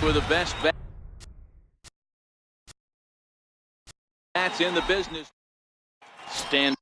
for the best bats in the business. Stand.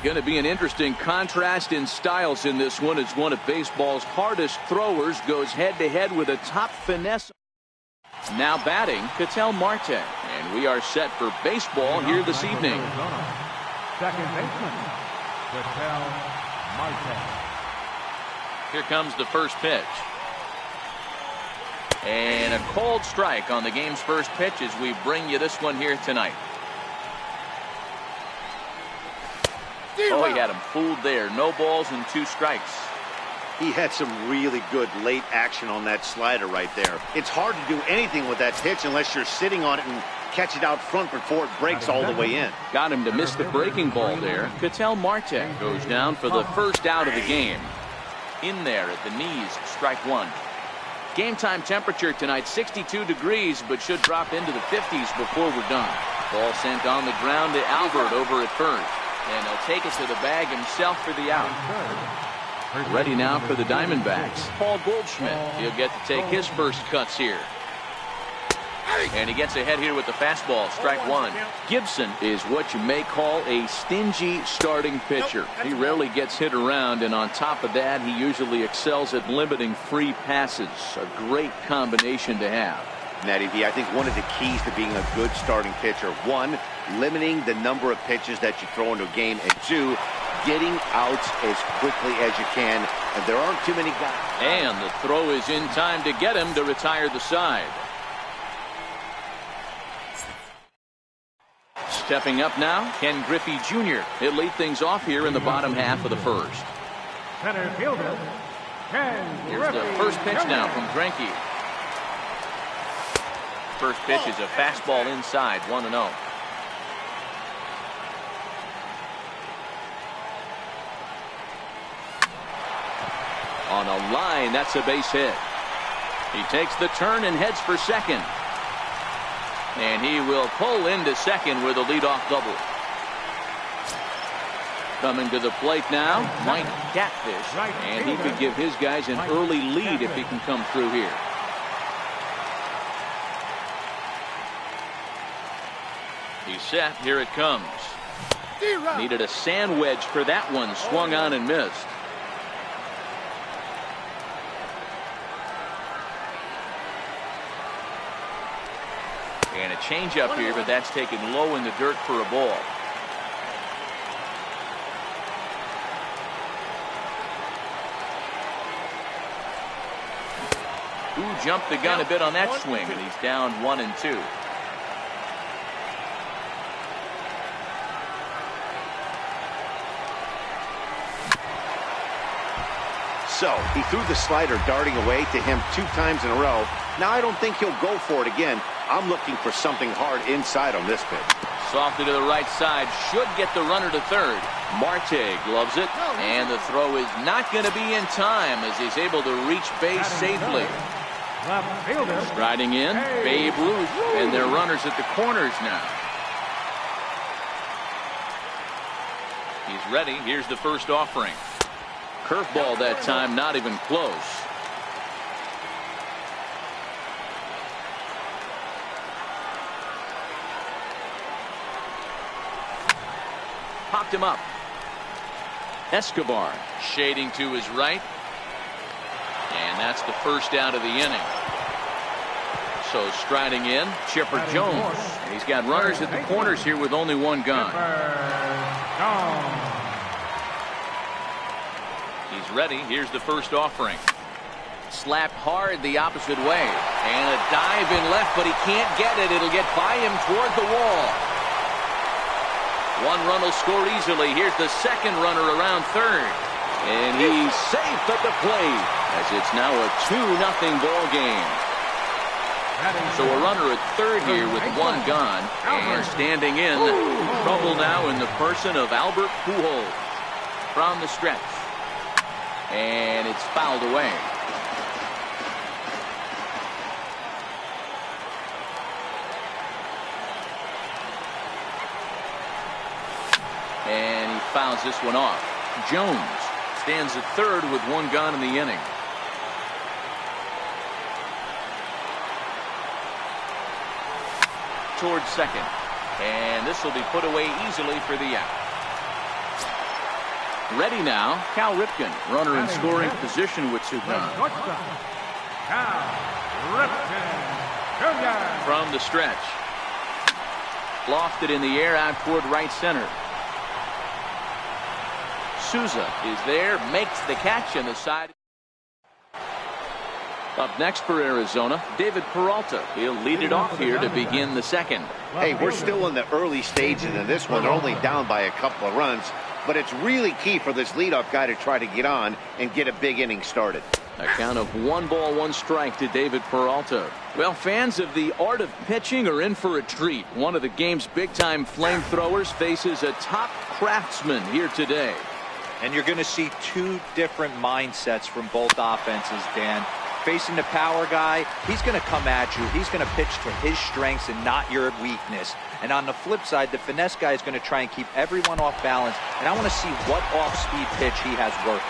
Going to be an interesting contrast in styles in this one, as one of baseball's hardest throwers goes head-to-head with a top finesse. Now batting, Mort T.V. And we are set for baseball here this evening. Second baseman, Mort T.V. Here comes the first pitch. And a cold strike on the game's first pitch as we bring you this one here tonight. Oh, he had him fooled there. No balls and 2 strikes. He had some really good late action on that slider right there. It's hard to do anything with that pitch unless you're sitting on it and catch it out front before it breaks all the way in. Got him to miss the breaking ball there. Mort T.V. goes down for the first out of the game. In there at the knees, strike 1. Game time temperature tonight, 62 degrees, but should drop into the 50s before we're done. Ball sent on the ground to Albert over at first. And he'll take it to the bag himself for the out. Ready now for the Diamondbacks. Paul Goldschmidt. He'll get to take his first cuts here. And he gets ahead here with the fastball. Strike 1. Gibson is what you may call a stingy starting pitcher. He rarely gets hit around, and on top of that, he usually excels at limiting free passes. A great combination to have. Matty V, I think one of the keys to being a good starting pitcher, 1, limiting the number of pitches that you throw into a game, and 2, getting outs as quickly as you can. And there aren't too many guys. And the throw is in time to get him to retire the side. Stepping up now, Ken Griffey Jr. He'll lead things off here in the bottom half of the first. Center fielder, Ken Here's the first pitch now from Greinke. First pitch is a fastball inside, 1-0. On a line, that's a base hit. He takes the turn and heads for second. And he will pull into second with a leadoff double. Coming to the plate now, Mike Catfish. And he could give his guys an early lead if he can come through here. He's set. Here it comes. Needed a sand wedge for that one. Swung on and missed. And a changeup here, but that's taken low in the dirt for a ball. Ooh, jumped the gun a bit on that swing, and he's down 1-2. So he threw the slider darting away to him 2 times in a row. Now I don't think he'll go for it again. I'm looking for something hard inside on this pitch. Softly to the right side, should get the runner to third. Marte gloves it, and the throw is not going to be in time as he's able to reach base safely. left fielder, Striding in, Babe Ruth, and their runners at the corners now. He's ready. Here's the first offering. Curveball that time, not even close. Popped him up. Escobar shading to his right. And that's the first out of the inning. So striding in, Chipper Jones. And he's got runners at the corners here with only one gun. He's ready. Here's the first offering. Slapped hard the opposite way. And a dive in left, but he can't get it. It'll get by him toward the wall. One run will score easily. Here's the second runner around third. And he's safe at the plate as it's now a 2-0 ball game. So a runner at third here with one gone. And standing in, trouble now in the person of Albert Pujols. From the stretch. And it's fouled away. And he fouls this one off. Jones stands at third with one gone in the inning. Towards second. And this will be put away easily for the out. Ready now, Cal Ripken, runner in scoring position with two gone. From the stretch. Lofted in the air out toward right center. Souza is there, makes the catch, and the side. Up next for Arizona, David Peralta. He'll lead it off here to begin the second. Hey, we're still in the early stages of this one. They're only down by a couple of runs. But it's really key for this leadoff guy to try to get on and get a big inning started. A count of 1 ball, 1 strike to David Peralta. Well, fans of the art of pitching are in for a treat. One of the game's big-time flamethrowers faces a top craftsman here today. And you're going to see two different mindsets from both offenses, Dan. Facing the power guy, he's going to come at you. He's going to pitch to his strengths and not your weakness. And on the flip side, the finesse guy is going to try and keep everyone off balance. And I want to see what off-speed pitch he has working.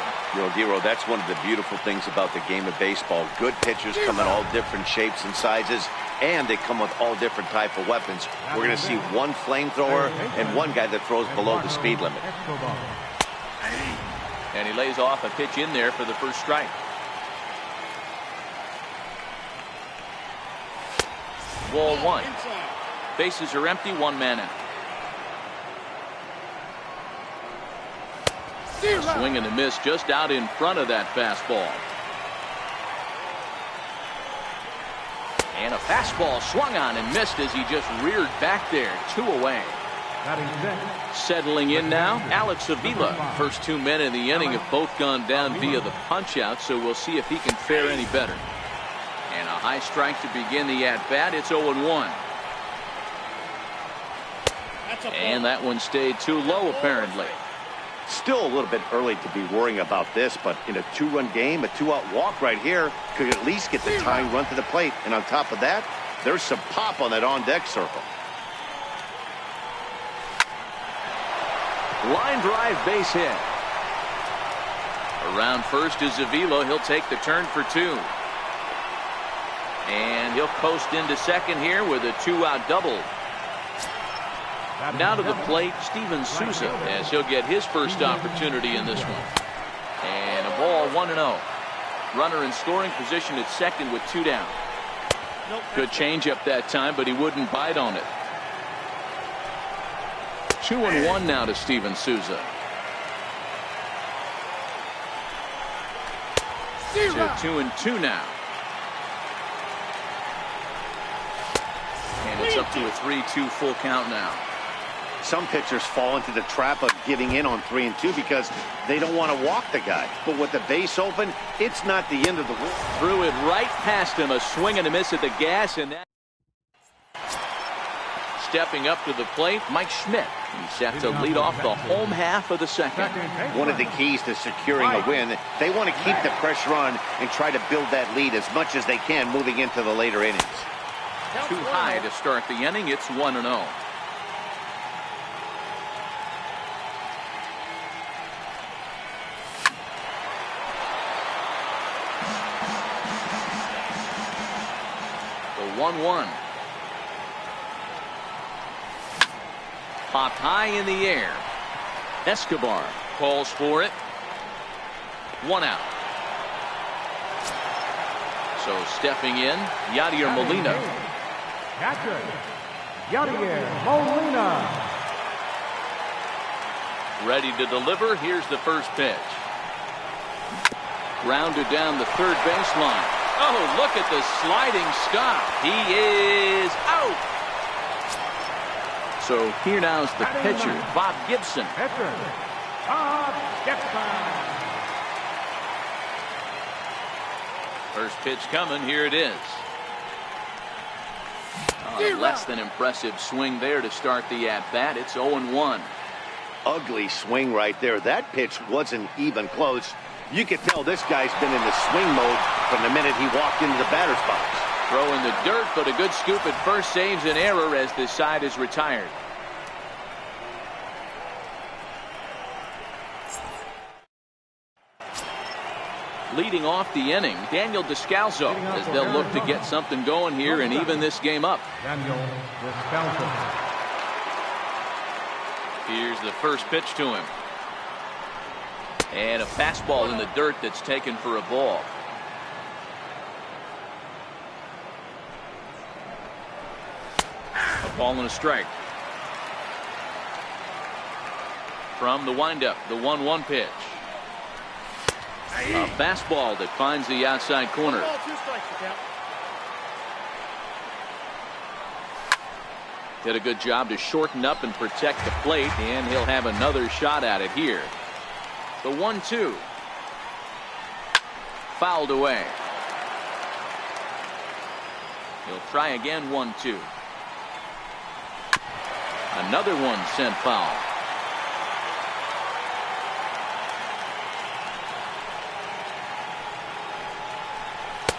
Dero, that's one of the beautiful things about the game of baseball. Good pitchers come in all different shapes and sizes, and they come with all different type of weapons. We're going to see one flamethrower and one guy that throws below the speed limit. And he lays off a pitch in there for the first strike. Ball 1. Bases are empty, 1 man out. A swing and a miss just out in front of that fastball. And a fastball swung on and missed as he just reared back there. 2 away. Batting six. Settling in now, Alex Avila. First 2 men in the inning have both gone down via the punch-out, so we'll see if he can fare any better. And a high strike to begin the at-bat. It's 0-1. And that one stayed too low, apparently. Still a little bit early to be worrying about this, but in a 2-run game, a 2-out walk right here could at least get the tying run to the plate. And on top of that, there's some pop on that on-deck circle. Line drive, base hit. Around first is Avila. He'll take the turn for 2. And he'll coast into second here with a 2-out double. Now to the plate, Steven Souza, as he'll get his first opportunity in this one. And a ball, 1-0. Runner in scoring position at second with 2 down. Good changeup that time, but he wouldn't bite on it. 2-1 now to Steven Souza. To 2-2 now. And it's up to a 3-2 full count now. Some pitchers fall into the trap of giving in on 3-2 because they don't want to walk the guy. But with the base open, it's not the end of the world. Threw it right past him. A swing and a miss at the gas, and that. Stepping up to the plate, Mike Schmidt. He's set to lead off the home half of the second. One of the keys to securing a win, they want to keep the pressure on and try to build that lead as much as they can moving into the later innings. Too high to start the inning. It's 1-0. The 1-1. Popped high in the air. Escobar calls for it. 1 out. So stepping in, Yadier Molina. Catcher, Yadier Molina. Ready to deliver. Here's the first pitch. Grounded down the third baseline. Oh, look at the sliding stop. He is out. So here now's the pitcher, Bob Gibson. Pitcher, Bob Gibson. First pitch coming. Here it is. A less than impressive swing there to start the at-bat. It's 0-1. Ugly swing right there. That pitch wasn't even close. You could tell this guy's been in the swing mode from the minute he walked into the batter's box. Throw in the dirt, but a good scoop at first saves an error as this side is retired. Leading off the inning, Daniel Descalso, as they'll look to get something going here and even this game up. Daniel Descalso. Here's the first pitch to him. And a fastball in the dirt that's taken for a ball. A ball and a strike. From the windup, the 1-1 pitch. A fastball that finds the outside corner. Did a good job to shorten up and protect the plate, and he'll have another shot at it here. The 1-2. Fouled away. He'll try again. 1-2. Another one sent foul.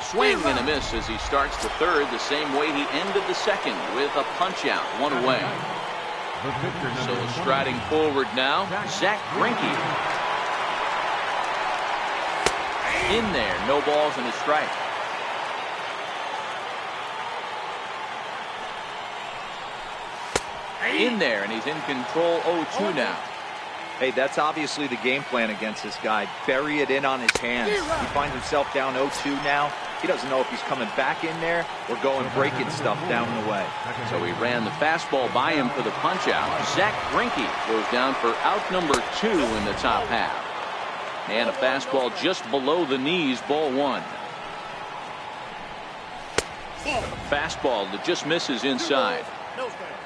Swing and a miss as he starts the third the same way he ended the second with a punch out. 1 away. So striding forward now, Zach Greinke. In there, no balls and a strike. In there, and he's in control. 0-2 now. Hey, that's obviously the game plan against this guy. Bury it in on his hands. He finds himself down 0-2 now. He doesn't know if he's coming back in there or going breaking stuff down the way. So he ran the fastball by him for the punch out. Zach Greinke goes down for out number 2 in the top half. And a fastball just below the knees, ball 1. A fastball that just misses inside.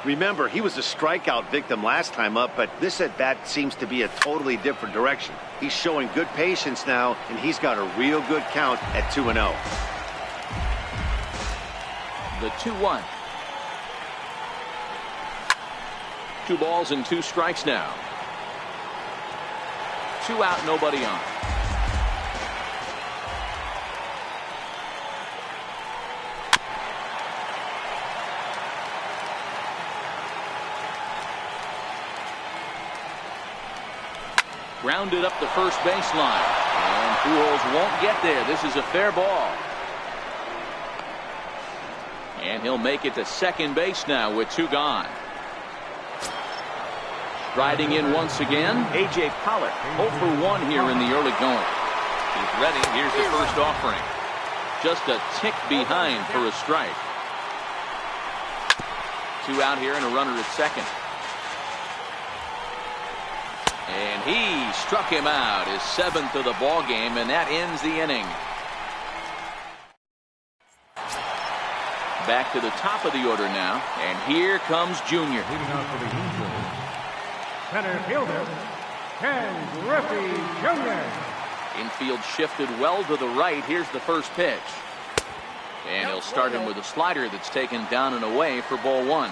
Remember, he was a strikeout victim last time up, but this at-bat seems to be a totally different direction. He's showing good patience now, and he's got a real good count at 2-0. The 2-1. 2 balls and 2 strikes now. 2 out, nobody on. Grounded up the first baseline. And Pujols won't get there. This is a fair ball. And he'll make it to second base now with 2 gone. Riding in once again, A.J. Pollock, 0 for 1 here in the early going. He's ready. Here's the first offering. Just a tick behind for a strike. 2 out here and a runner at second. And he struck him out, his 7th of the ball game, and that ends the inning. Back to the top of the order now, and here comes Junior. Leading off for the Angels, center fielder, Ken Griffey Jr. Infield shifted well to the right. Here's the first pitch. And he'll start him with a slider that's taken down and away for ball 1.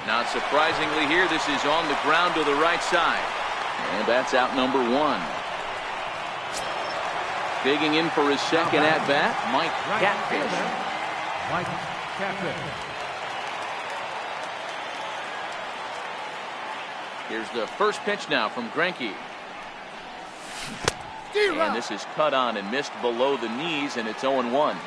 Not surprisingly here, this is on the ground to the right side. And that's out number 1. Digging in for his second at-bat, Mike Catfish. Mike Catfish. Here's the first pitch now from Greinke. And this is cut on and missed below the knees, and it's 0-1.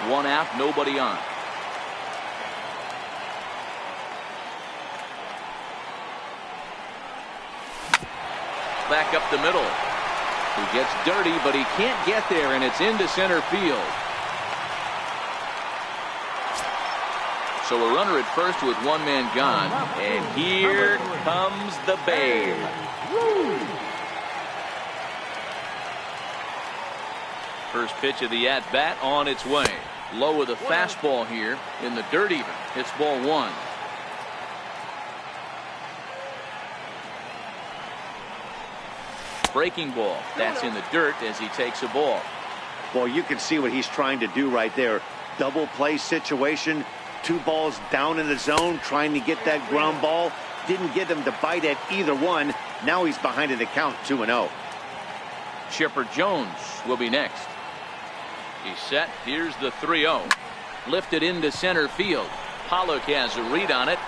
One out, nobody on. Back up the middle. He gets dirty, but he can't get there, and it's into center field. So a runner at first with 1 man gone, and here comes the Babe. First pitch of the at-bat on its way. Low with a fastball here in the dirt even. It's ball 1. Breaking ball. That's in the dirt as he takes a ball. Well, you can see what he's trying to do right there. Double play situation. 2 balls down in the zone trying to get that ground ball. Didn't get him to bite at either one. Now he's behind in the count 2-0. Chipper Jones will be next. He's set. Here's the 3-0. Lifted into center field. Pollock has a read on it.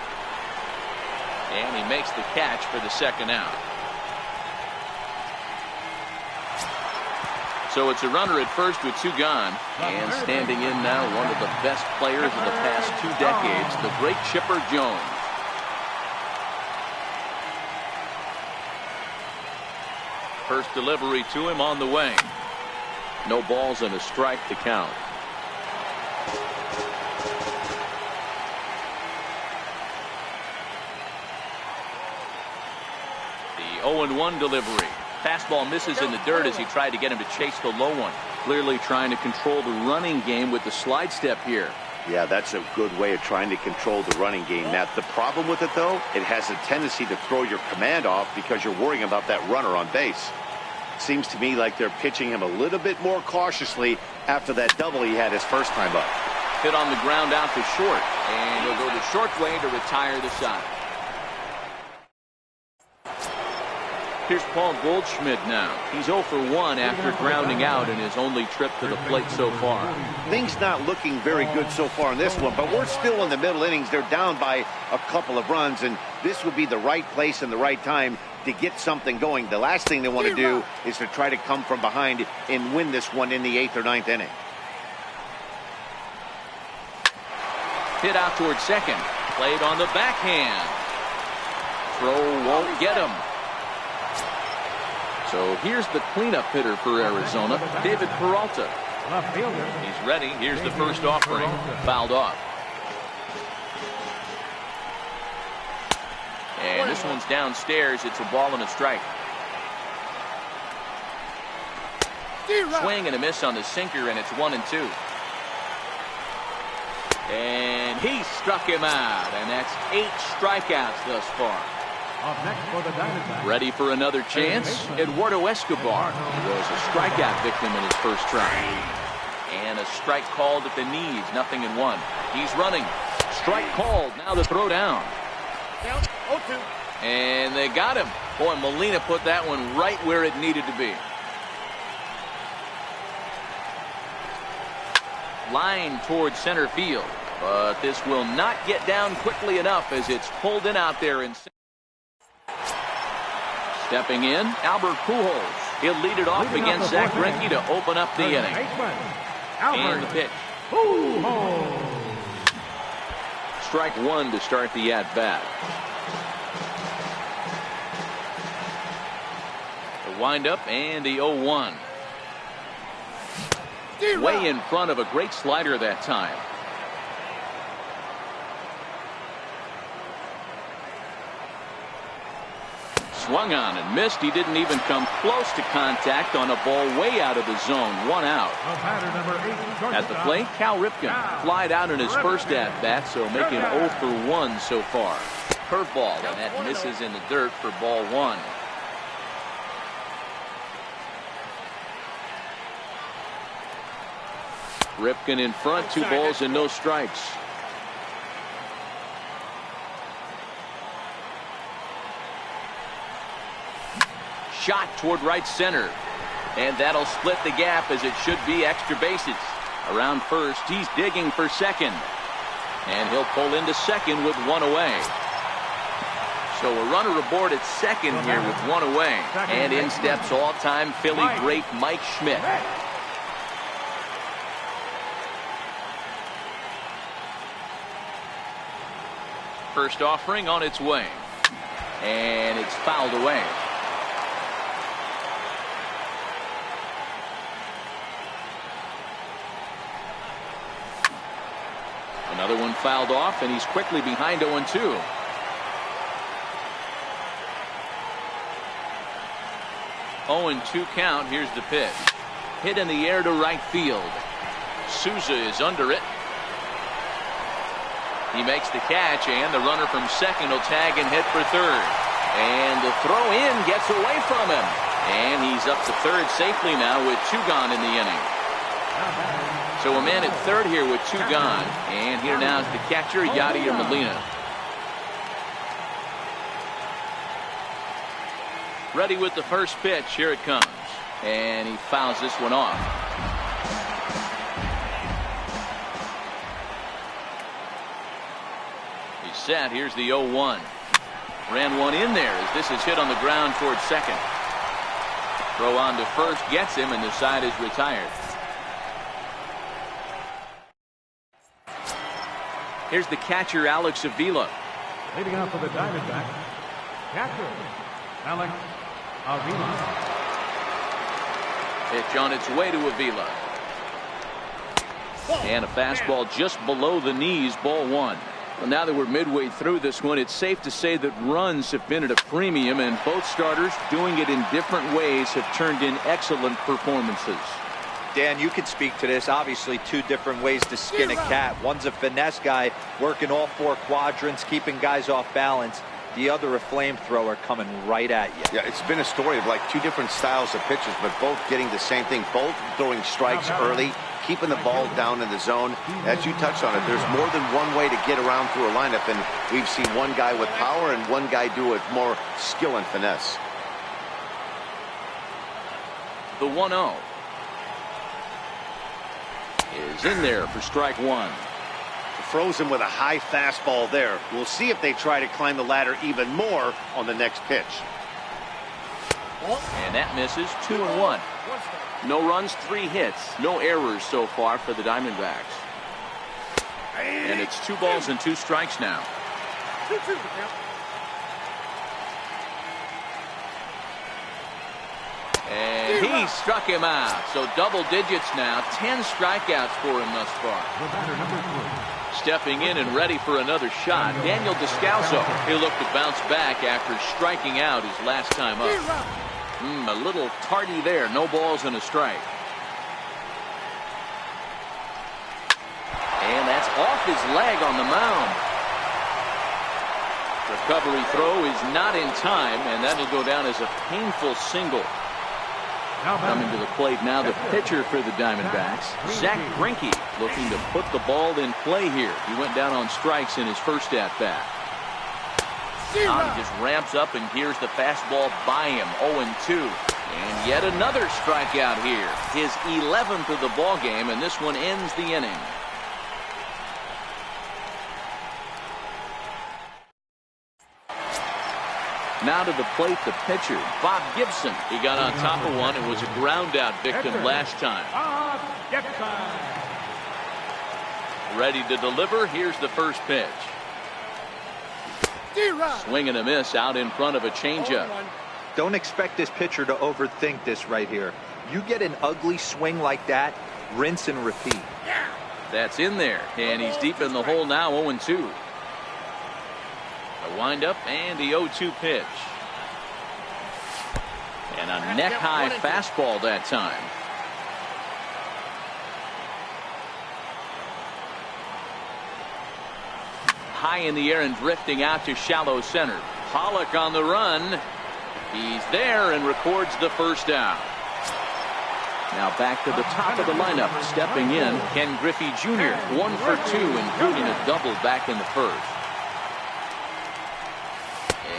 And he makes the catch for the second out. So it's a runner at first with 2 gone. And standing in now, one of the best players of the past 2 decades, the great Chipper Jones. First delivery to him on the way. No balls and a strike to count. The 0-1 delivery. Fastball misses in the dirt as he tried to get him to chase the low one. Clearly trying to control the running game with the slide step here. Yeah, that's a good way of trying to control the running game. Now, the problem with it, though, it has a tendency to throw your command off because you're worrying about that runner on base. Seems to me like they're pitching him a little bit more cautiously after that double he had his first time up. Hit on the ground out to short. And he'll go the short way to retire the side. Here's Paul Goldschmidt now. He's 0 for 1 after grounding out in his only trip to the plate so far. Things not looking very good so far in this one, but we're still in the middle innings. They're down by a couple of runs, and this would be the right place and the right time to get something going. The last thing they want to do is to try to come from behind and win this one in the 8th or 9th inning. Hit out towards second. Played on the backhand. Throw won't get him. So here's the cleanup hitter for Arizona, David Peralta. Left fielder. He's ready. Here's the first offering. Fouled off. And this one's downstairs. It's a ball and a strike. Swing and a miss on the sinker, and it's 1-2. And he struck him out, and that's 8 strikeouts thus far. Up next for the Diamondbacks. Ready for another chance? Eduardo Escobar was a strikeout victim in his first try. And a strike called at the knees, 0-1. He's running. Strike called. Now the throw down. And they got him. Boy, Molina put that one right where it needed to be. Line towards center field. But this will not get down quickly enough as it's pulled in out there. Stepping in, Albert Pujols. He'll lead it off against Zach Greinke to open up the inning. And the pitch. Strike one to start the at-bat. The windup and the 0-1. Way in front of a great slider that time. Swung on and missed. He didn't even come close to contact on a ball way out of the zone. 1 out. At the plate, Cal Ripken flied out in his first at-bat, so making 0 for 1 so far. Curveball, and that misses in the dirt for ball 1. Ripken in front, 2 balls and no strikes. Shot toward right center. And that'll split the gap as it should be extra bases. Around first, he's digging for second. And he'll pull into second with 1 away. So a runner aboard at second here with 1 away. And in steps all-time Philly great Mike Schmidt. First offering on its way. And it's fouled away. Another one fouled off, and he's quickly behind 0-2. 0-2 count. Here's the pitch. Hit in the air to right field. Souza is under it. He makes the catch, and the runner from second will tag and hit for third. And the throw in gets away from him. And he's up to third safely now with 2 gone in the inning. So a man at third here with 2 gone. And here now is the catcher, Yadier Molina. Ready with the first pitch. Here it comes. And he fouls this one off. He's set. Here's the 0-1. Ran one in there as this is hit on the ground towards second. Throw on to first gets him, and the side is retired. Here's the catcher, Alex Avila. Leading off for the Diamondbacks, catcher, Alex Avila. Pitch on its way to Avila. And a fastball just below the knees, ball 1. Well, now that we're midway through this one, it's safe to say that runs have been at a premium, and both starters, doing it in different ways, have turned in excellent performances. Dan, you could speak to this. Obviously, 2 different ways to skin a cat. One's a finesse guy working all 4 quadrants, keeping guys off balance. The other, a flamethrower coming right at you. Yeah, it's been a story of like 2 different styles of pitches, but both getting the same thing. Both throwing strikes early, keeping the ball down in the zone. As you touched on it, there's more than one way to get around through a lineup, and we've seen one guy with power and one guy do it more skill and finesse. The 1-0 is in there for strike 1. Froze him with a high fastball there. We'll see if they try to climb the ladder even more on the next pitch. And that misses. 2-1. No runs, 3 hits. No errors so far for the Diamondbacks. And it's 2 balls and 2 strikes now. He struck him out. So double digits now. 10 strikeouts for him thus far. The batter, number 3. Stepping in and ready for another shot, Daniel Descalso. He'll look to bounce back after striking out his last time up. A little tardy there. No balls and a strike. And that's off his leg on the mound. Recovery throw is not in time, and that'll go down as a painful single. Coming to the plate now, the pitcher for the Diamondbacks, Zach Greinke, looking to put the ball in play here. He went down on strikes in his first at-bat. Now he just ramps up, and here's the fastball by him, 0-2. And yet another strikeout here. His 11th of the ball game, and this one ends the inning. Now to the plate, the pitcher, Bob Gibson. He got on top of one and was a ground-out victim last time. Ready to deliver. Here's the first pitch. Swing and a miss out in front of a changeup. Don't expect this pitcher to overthink this right here. You get an ugly swing like that, rinse and repeat. That's in there, and he's deep in the hole now, 0-2. A windup and the 0-2 pitch. And a neck-high fastball that time. High in the air and drifting out to shallow center. Pollock on the run. He's there and records the first out. Now back to the top of the lineup. Stepping in, Ken Griffey Jr. 1 for 2, including a double back in the first.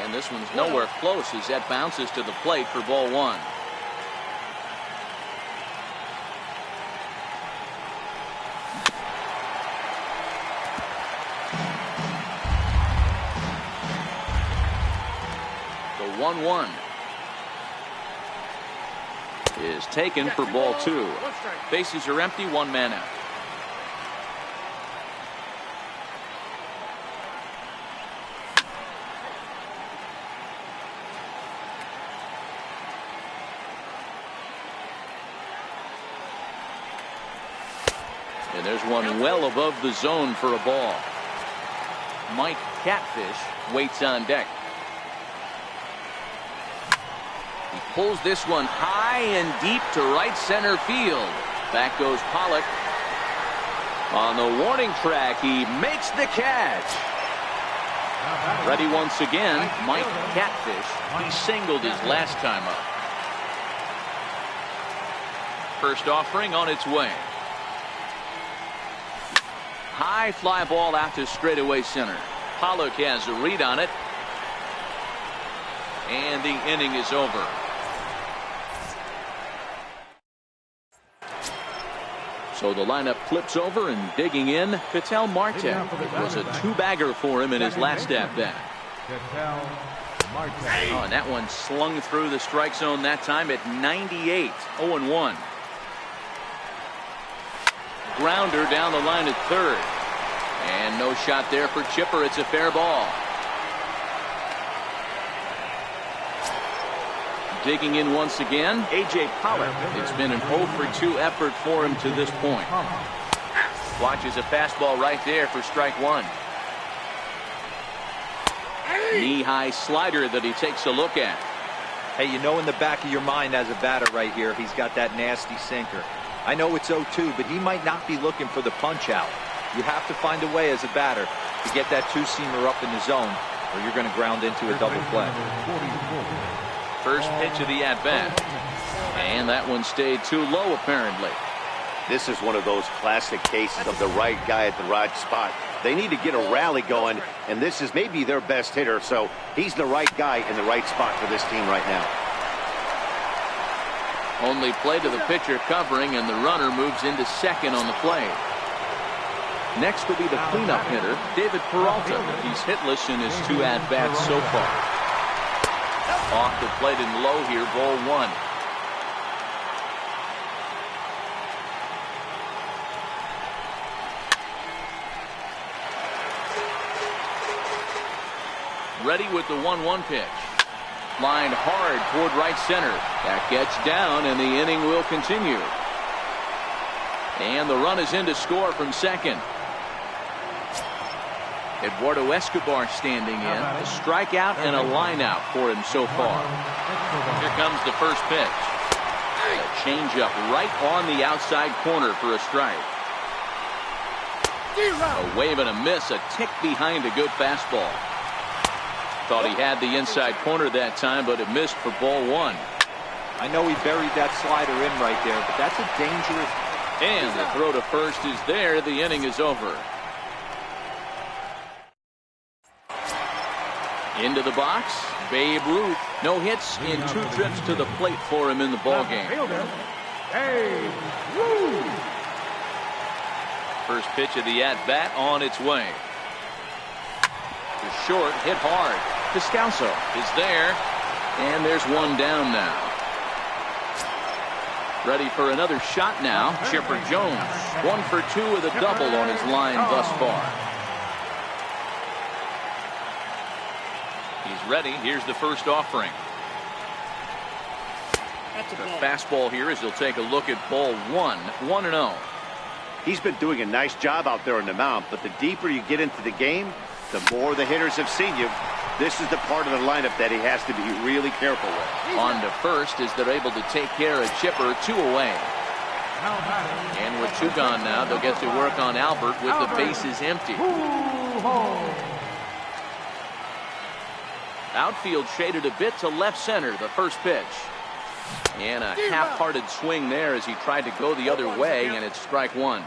And this one's nowhere close as that bounces to the plate for ball 1. The 1-1 is taken for ball 2. Bases are empty, 1 man out. And there's one well above the zone for a ball. Mike Catfish waits on deck. He pulls this one high and deep to right center field. Back goes Pollock. On the warning track, he makes the catch. Ready once again, Mike Catfish. He singled his last time up. First offering on its way. High fly ball out to straightaway center. Pollock has a read on it. And the inning is over. So the lineup flips over, and digging in, Ketel Marte. It was a 2-bagger for him in his last at-bat. Oh, and that one slung through the strike zone that time at 98, 0-1. Grounder down the line at third. And no shot there for Chipper. It's a fair ball. Digging in once again, A.J. Pollock. It's been an 0 for 2 effort for him to this point. Watches a fastball right there for strike 1. Knee-high slider that he takes a look at. Hey, you know in the back of your mind as a batter right here, he's got that nasty sinker. I know it's 0-2, but he might not be looking for the punch out. You have to find a way as a batter to get that two-seamer up in the zone, or you're going to ground into a double play. First pitch of the at-bat. And that one stayed too low, apparently. This is one of those classic cases of the right guy at the right spot. They need to get a rally going, and this is maybe their best hitter, so he's the right guy in the right spot for this team right now. Only play to the pitcher covering, and the runner moves into second on the play. Next will be the cleanup hitter, David Peralta. He's hitless in his 2 at-bats so far. Off the plate and low here, ball 1. Ready with the 1-1 pitch. Lined hard toward right center. That gets down, and the inning will continue. And the run is in to score from second. Eduardo Escobar standing in. A strikeout and a line out for him so far. Here comes the first pitch. A changeup right on the outside corner for a strike. A wave and a miss, a tick behind a good fastball. Thought he had the inside corner that time, but it missed for ball one. I know he buried that slider in right there, but that's a dangerous. And the throw to first is there. The inning is over. Into the box, Babe Ruth. No hits in 2 trips to the plate for him in the ballgame. Babe Ruth. First pitch of the at-bat on its way. The short, hit hard. Descalso is there, and there's one down now. Ready for another shot now. Chipper Jones, 1 for 2 with a double on his line thus far. He's ready. Here's the first offering. The fastball here as he'll take a look at ball 1, 1-0. He's been doing a nice job out there on the mound, but the deeper you get into the game, the more the hitters have seen you. This is the part of the lineup that he has to be really careful with. On to first as they're able to take care of Chipper, 2 away. And with 2 gone now, they'll get to work on Albert with the bases empty. Outfield shaded a bit to left center, the first pitch. And a half-hearted swing there as he tried to go the other way, and it's strike 1.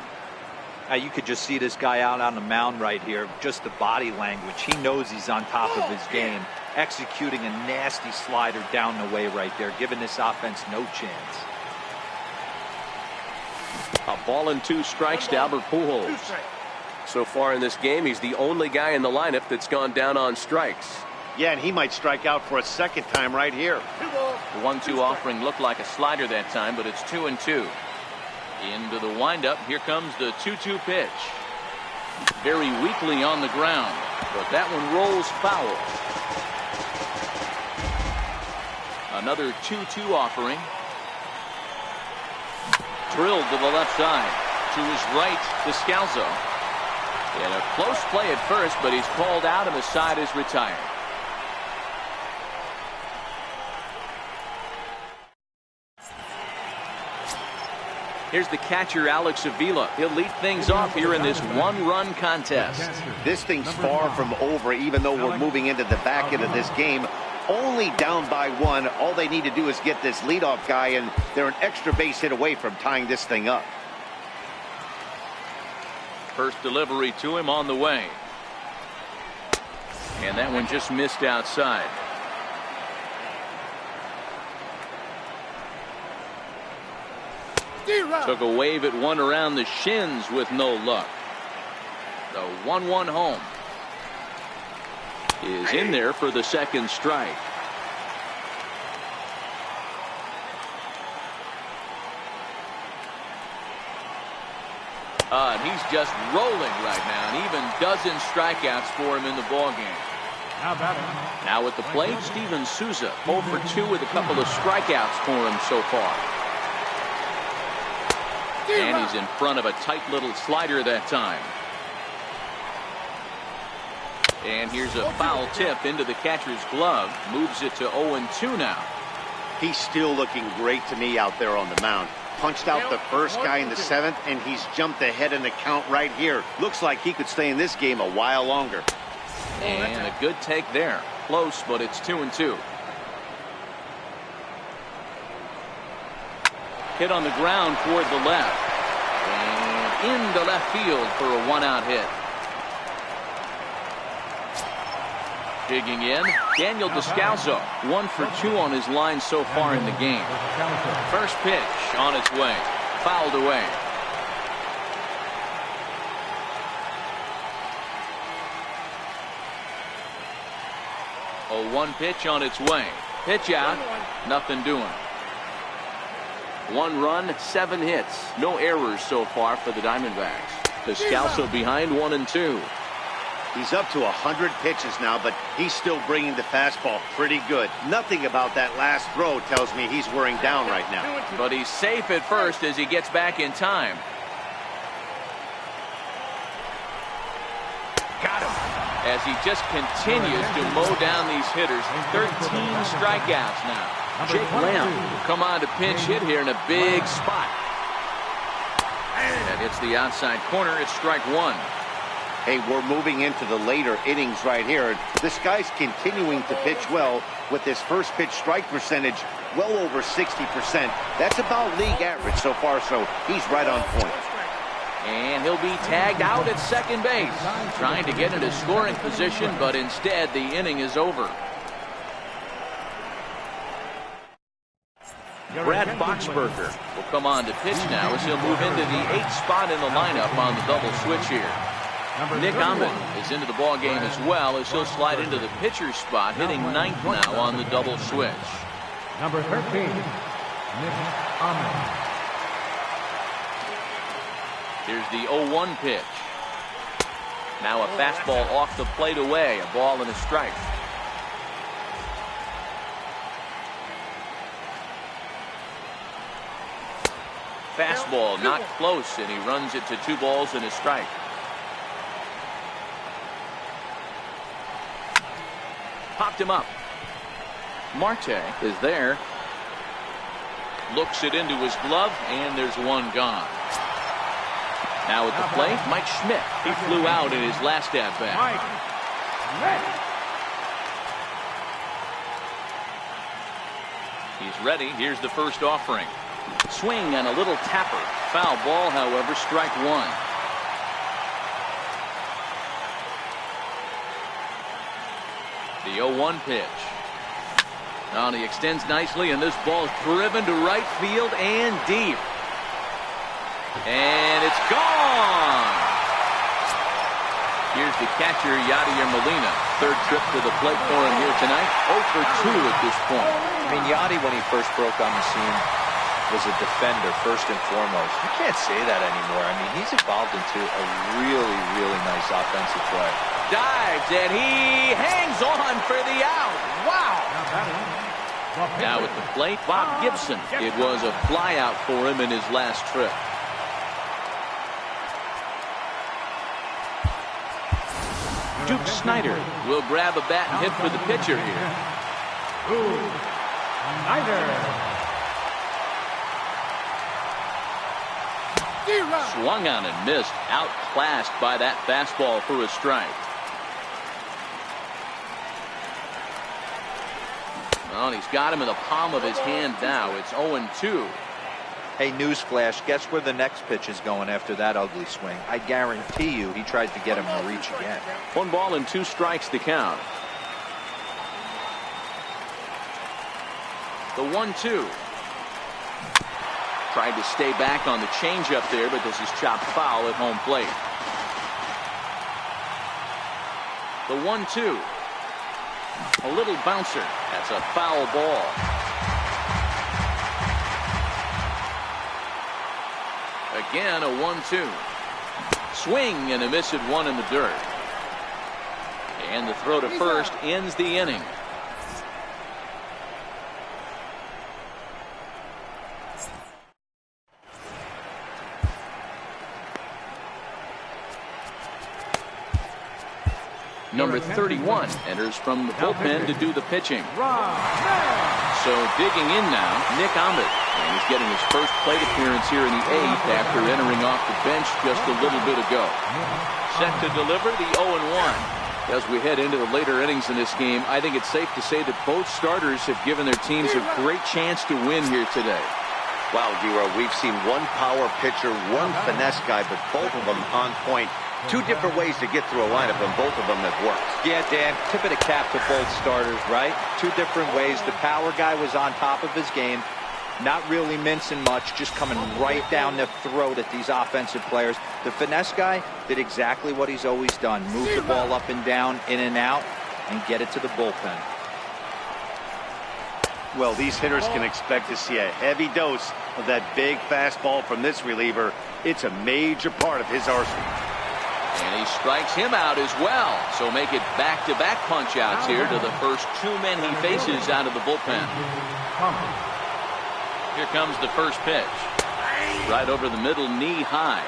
You could just see this guy out on the mound right here. Just the body language. He knows he's on top of his game. Executing a nasty slider down the way right there, giving this offense no chance. A ball and 2 strikes to Albert Pujols. So far in this game, he's the only guy in the lineup that's gone down on strikes. Yeah, and he might strike out for a second time right here. The 1-2 offering looked like a slider that time, but it's 2-2. Into the windup. Here comes the 2-2 pitch. Very weakly on the ground, but that one rolls foul. Another 2-2 offering. Drilled to the left side. To his right, Descalso. And a close play at first, but he's called out and the side is retired. Here's the catcher, Alex Avila. He'll lead things off here in this 1-run contest. This thing's far from over, even though we're moving into the back end of this game. Only down by 1. All they need to do is get this leadoff guy, and they're an extra base hit away from tying this thing up. First delivery to him on the way. And that one just missed outside. Took a wave at one around the shins with no luck. The 1-1 home is in there for the second strike. And he's just rolling right now, and even dozen strikeouts for him in the ballgame. Now at the plate, Steven Souza, 0 for 2 with a couple of strikeouts for him so far. And he's in front of a tight little slider that time. And here's a foul tip into the catcher's glove. Moves it to 0-2 now. He's still looking great to me out there on the mound. Punched out the first guy in the 7th, and he's jumped ahead in the count right here. Looks like he could stay in this game a while longer. And a good take there. Close, but it's 2-2. Hit on the ground toward the left. And into left field for a 1-out hit. Digging in, Daniel Descalso, 1 for 2 on his line so far in the game. First pitch on its way. Fouled away. A 1 pitch on its way. Pitch out. Nothing doing. 1 run, 7 hits. No errors so far for the Diamondbacks. Descalso behind 1-2. He's up to 100 pitches now, but he's still bringing the fastball pretty good. Nothing about that last throw tells me he's wearing down right now. But he's safe at first as he gets back in time. Got him. As he just continues to mow down these hitters. 13 strikeouts now. Jake Lamb will come on to pinch hit here in a big spot. And hits the outside corner. It's strike one. Hey, we're moving into the later innings right here. This guy's continuing to pitch well with his first pitch strike percentage well over 60%. That's about league average so far, so he's right on point. And he'll be tagged out at second base. Trying to get into scoring position, but instead the inning is over. Brad Boxberger will come on to pitch now as he'll move into the 8th spot in the lineup on the double switch here. Nick Ahmed is into the ball game as well as he'll slide into the pitcher's spot, hitting 9th now on the double switch. Number 13, Nick Ahmed. Here's the 0-1 pitch. Now a fastball off the plate away, a ball and a strike. Fastball not close, and he runs it to 2 balls and a strike. Popped him up. Marte is there. Looks it into his glove, and there's one gone. Now at the plate, Mike Schmidt. He flew out in his last at-bat. He's ready. Here's the first offering. Swing and a little tapper. Foul ball, however, strike one. The 0-1 pitch. Now he extends nicely, and this ball is driven to right field and deep. And it's gone. Here's the catcher, Yadier Molina. Third trip to the plate for him here tonight. 0 for 2 at this point. I mean, Yadi, when he first broke on the scene, was a defender first and foremost. You can't say that anymore. I mean, he's evolved into a really, really nice offensive player. Dives, and he hangs on for the out. Wow. Now at the plate, Bob Gibson. It was a flyout for him in his last trip. Duke Snider will grab a bat and hit for the pitcher here. Swung on and missed. Outclassed by that fastball for a strike. Well, he's got him in the palm of his hand now. It's 0-2. Hey, newsflash, guess where the next pitch is going after that ugly swing? I guarantee you he tries to get him to reach again. 1 ball and 2 strikes to count. The 1-2. Tried to stay back on the changeup there, but this is chopped foul at home plate. The 1-2. A little bouncer. That's a foul ball. Again, a 1-2. Swing and a miss at 1 in the dirt. And the throw to first ends the inning. Number 31 enters from the bullpen to do the pitching. So digging in now, Nick Ahmed. And he's getting his first plate appearance here in the 8th after entering off the bench just a little bit ago. Set to deliver the 0-1. As we head into the later innings in this game, I think it's safe to say that both starters have given their teams a great chance to win here today. Wow, Dero, we've seen one power pitcher, one finesse guy, but both of them on point. 2 different ways to get through a lineup, and both of them have worked. Yeah, Dan, tip of the cap to both starters, right? 2 different ways. The power guy was on top of his game, not really mincing much, just coming right down the throat at these offensive players. The finesse guy did exactly what he's always done. Move the ball up and down, in and out, and get it to the bullpen. Well, these hitters can expect to see a heavy dose of that big fastball from this reliever. It's a major part of his arsenal. And he strikes him out as well. So make it back-to-back punch-outs here to the first two men he faces out of the bullpen. Here comes the first pitch. Right over the middle, knee high.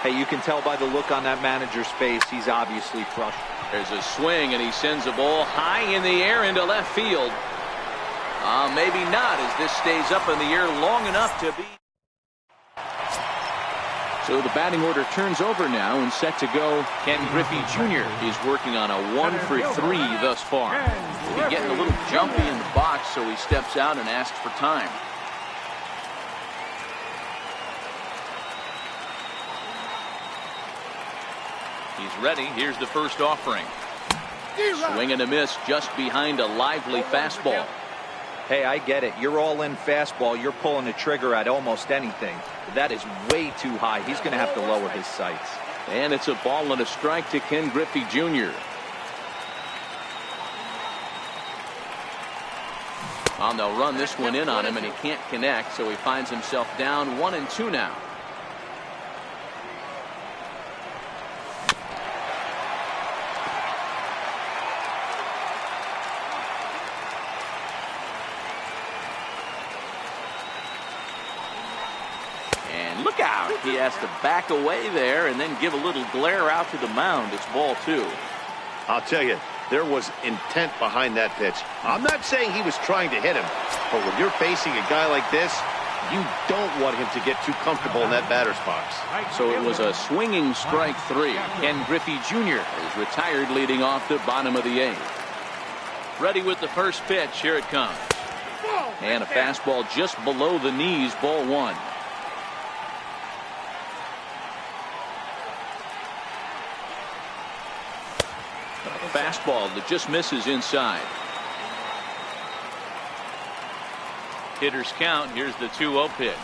Hey, you can tell by the look on that manager's face, he's obviously frustrated. There's a swing, and he sends a ball high in the air into left field. Maybe not, as this stays up in the air long enough to be. So the batting order turns over now, and set to go. Ken Griffey Jr. is working on a 1-for-3 thus far. He's getting a little jumpy in the box, so he steps out and asks for time. He's ready. Here's the first offering. Swing and a miss just behind a lively fastball. Hey, I get it. You're all in fastball. You're pulling the trigger at almost anything. That is way too high. He's going to have to lower his sights. And it's a ball and a strike to Ken Griffey Jr. They'll run this one in on him, and he can't connect, so he finds himself down 1-2 now. Look out. He has to back away there and then give a little glare out to the mound. It's ball 2. I'll tell you, there was intent behind that pitch. I'm not saying he was trying to hit him, but when you're facing a guy like this, you don't want him to get too comfortable in that batter's box. So it was a swinging strike 3. Ken Griffey Jr. is retired, leading off the bottom of the 8th. Ready with the first pitch. Here it comes. And a fastball just below the knees, ball 1. Fastball that just misses inside. Hitters count. Here's the 2-0 pitch.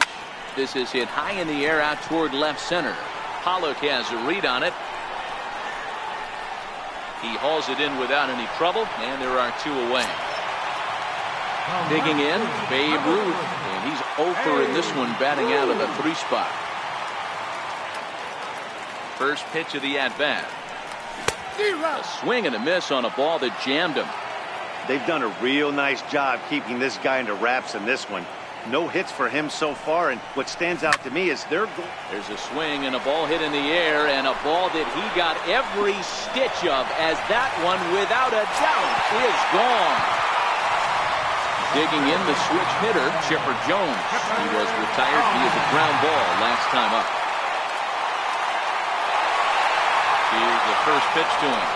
This is hit high in the air out toward left center. Pollock has a read on it. He hauls it in without any trouble, and there are 2 away. Digging in, Babe Ruth, and he's 0 for in this one, batting out of the 3 spot. First pitch of the at-bat. A swing and a miss on a ball that jammed him. They've done a real nice job keeping this guy into wraps in this one. No hits for him so far, and what stands out to me is there's a swing and a ball hit in the air, and a ball that he got every stitch of, as that one, without a doubt, is gone. Digging in, the switch hitter, Chipper Jones. He was retired via the ground ball last time up. Here's the first pitch to him.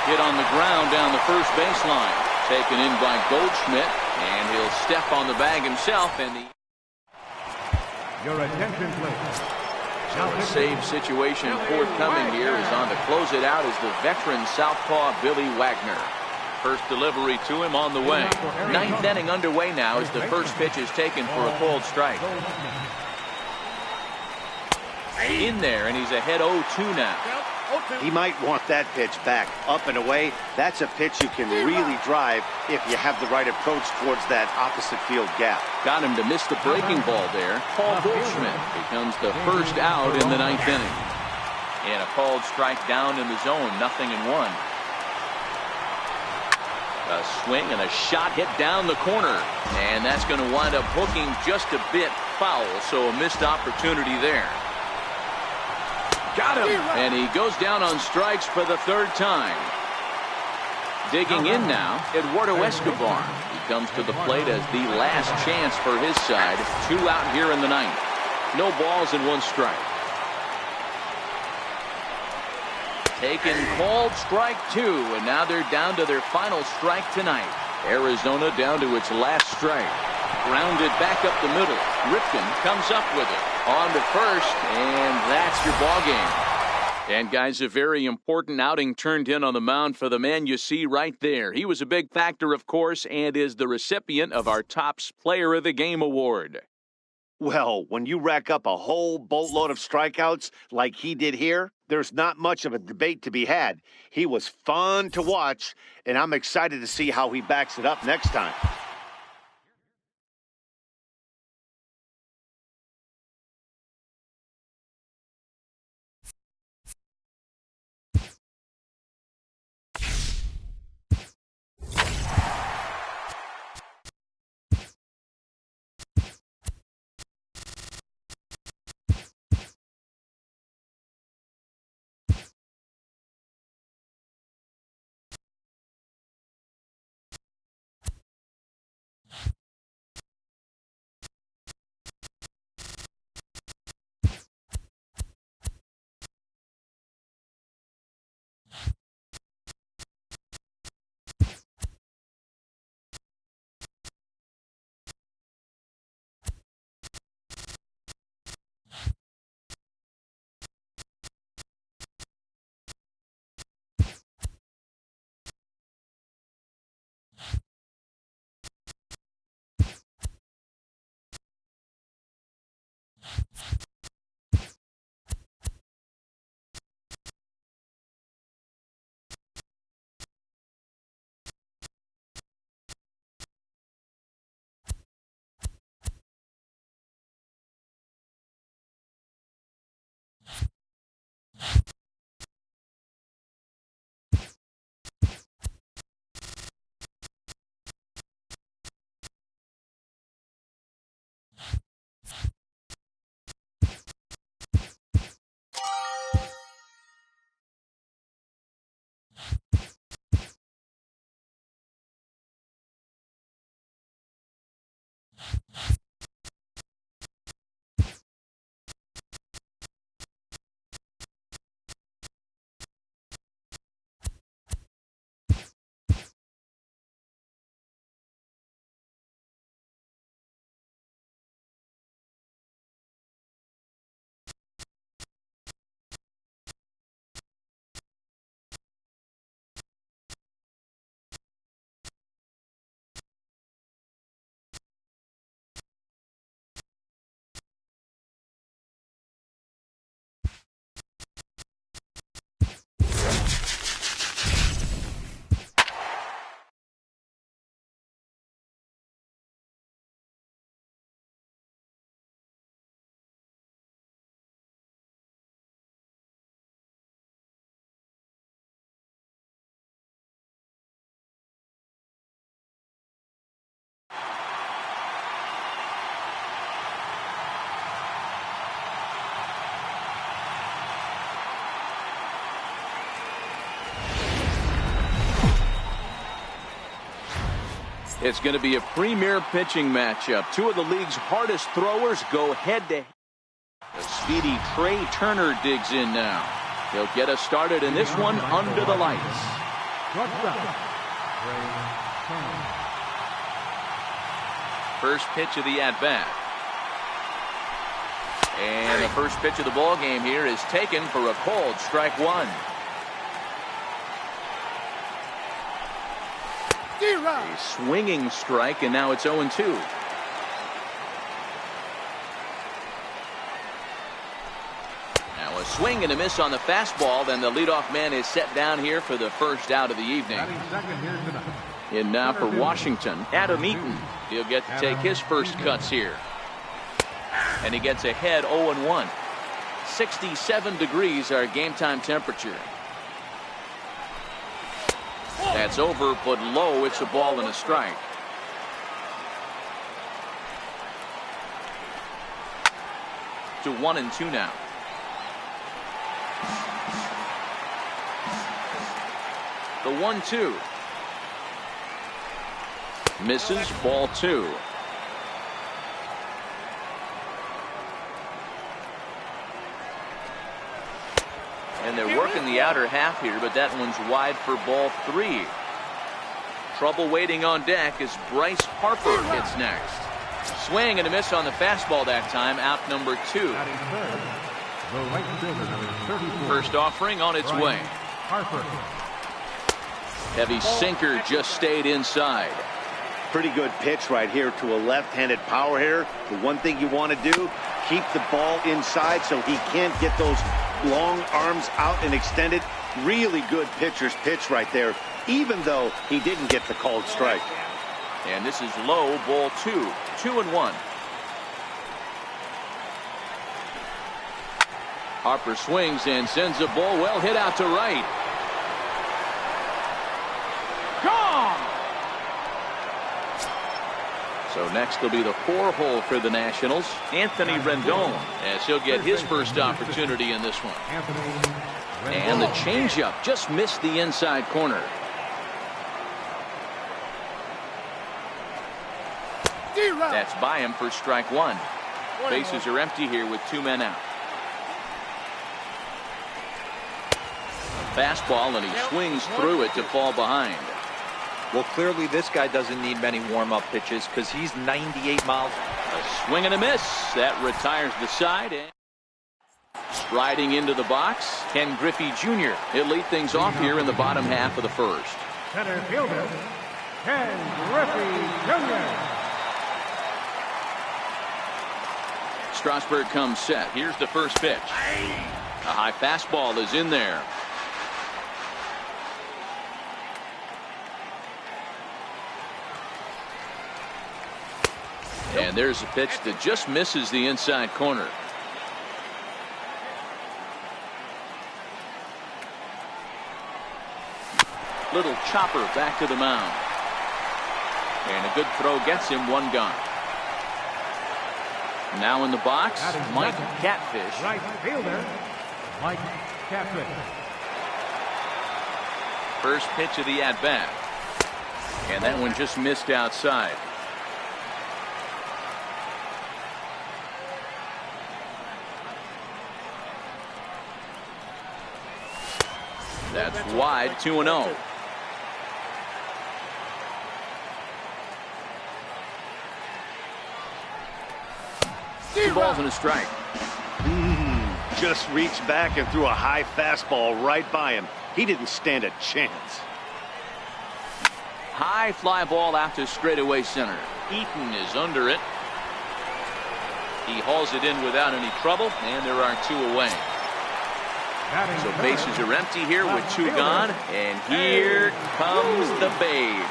Hit on the ground down the first baseline. Taken in by Goldschmidt, and he'll step on the bag himself. And your attention, please. So a save situation forthcoming here, is on to close it out is the veteran southpaw Billy Wagner. First delivery to him on the way. 9th inning underway now as the first pitch is taken for a called strike. In there, and he's ahead 0-2 now. He might want that pitch back, up and away. That's a pitch you can really drive if you have the right approach towards that opposite field gap. Got him to miss the breaking ball there. Paul Goldschmidt becomes the first out in the 9th inning. And a called strike down in the zone, 0-1. A swing and a shot hit down the corner. And that's going to wind up hooking just a bit foul, so a missed opportunity there. Got him, and he goes down on strikes for the 3rd time. Digging in now, Eduardo Escobar. He comes to the plate as the last chance for his side. 2 out here in the 9th. No balls and 1 strike. Taken, called strike 2, and now they're down to their final strike tonight. Arizona down to its last strike. Grounded back up the middle. Ripken comes up with it. On to first, and that's your ball game. And guys, a very important outing turned in on the mound for the man you see right there. He was a big factor, of course, and is the recipient of our Topps Player of the Game award. Well, when you rack up a whole boatload of strikeouts like he did here, there's not much of a debate to be had. He was fun to watch, and I'm excited to see how he backs it up next time. It's going to be a premier pitching matchup. Two of the league's hardest throwers go head-to-head. The speedy Trey Turner digs in now. He'll get us started in this one under the lights. First pitch of the at-bat. And the first pitch of the ball game here is taken for a called strike one. A swinging strike, and now it's 0-2. Now a swing and a miss on the fastball, then the leadoff man is set down here for the first out of the evening. And now for Washington, Adam Eaton. He'll get to take his first cuts here. And he gets ahead 0-1. 67 degrees our game time temperature. That's over, but low. It's a ball and a strike. To 1-2 now. The 1-2. Misses, ball two. And they're working the outer half here, but that one's wide for ball three. Trouble waiting on deck as Bryce Harper hits next. Swing and a miss on the fastball that time, out number two. First offering on its way. Heavy sinker just stayed inside. Pretty good pitch right here to a left-handed power hitter. The one thing you want to do, keep the ball inside so he can't get those long arms out and extended. Really good pitcher's pitch right there, even though he didn't get the called strike. And this is low, ball two. 2-1. Harper swings and sends a ball well hit out to right. Gone! So next will be the 4-hole for the Nationals, Anthony Rendon, as he'll get his first opportunity in this one. And the changeup just missed the inside corner. That's by him for strike one. Bases are empty here with 2 men out. Fastball, and he swings through it to fall behind. Well, clearly this guy doesn't need many warm-up pitches because he's 98 miles. A swing and a miss. That retires the side. And striding into the box, Ken Griffey Jr. He'll lead things off here in the bottom half of the first. Center fielder, Ken Griffey Jr. Strasburg comes set. Here's the first pitch. A high fastball is in there. And there's a pitch that just misses the inside corner. Little chopper back to the mound. And a good throw gets him, one gone. Now in the box, Mike Catfish. Right fielder, Mike Catfish. First pitch of the at-bat. And that one just missed outside. That's wide, 2-0. 2 balls and a strike. Just reached back and threw a high fastball right by him. He didn't stand a chance. High fly ball out to straightaway center. Eaton is under it. He hauls it in without any trouble, and there are 2 away. So bases are empty here with 2 gone, and here comes the Babe.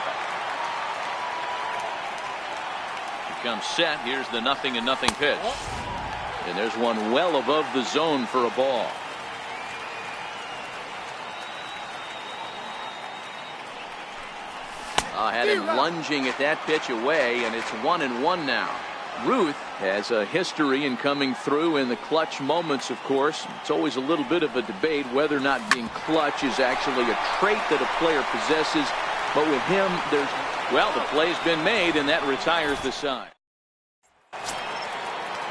He comes set. Here's the 0-0 pitch. And there's one well above the zone for a ball. Had him lunging at that pitch away, and it's 1-1 now. Ruth has a history in coming through in the clutch moments, of course. It's always a little bit of a debate whether or not being clutch is actually a trait that a player possesses. But with him, the play's been made, and that retires the side.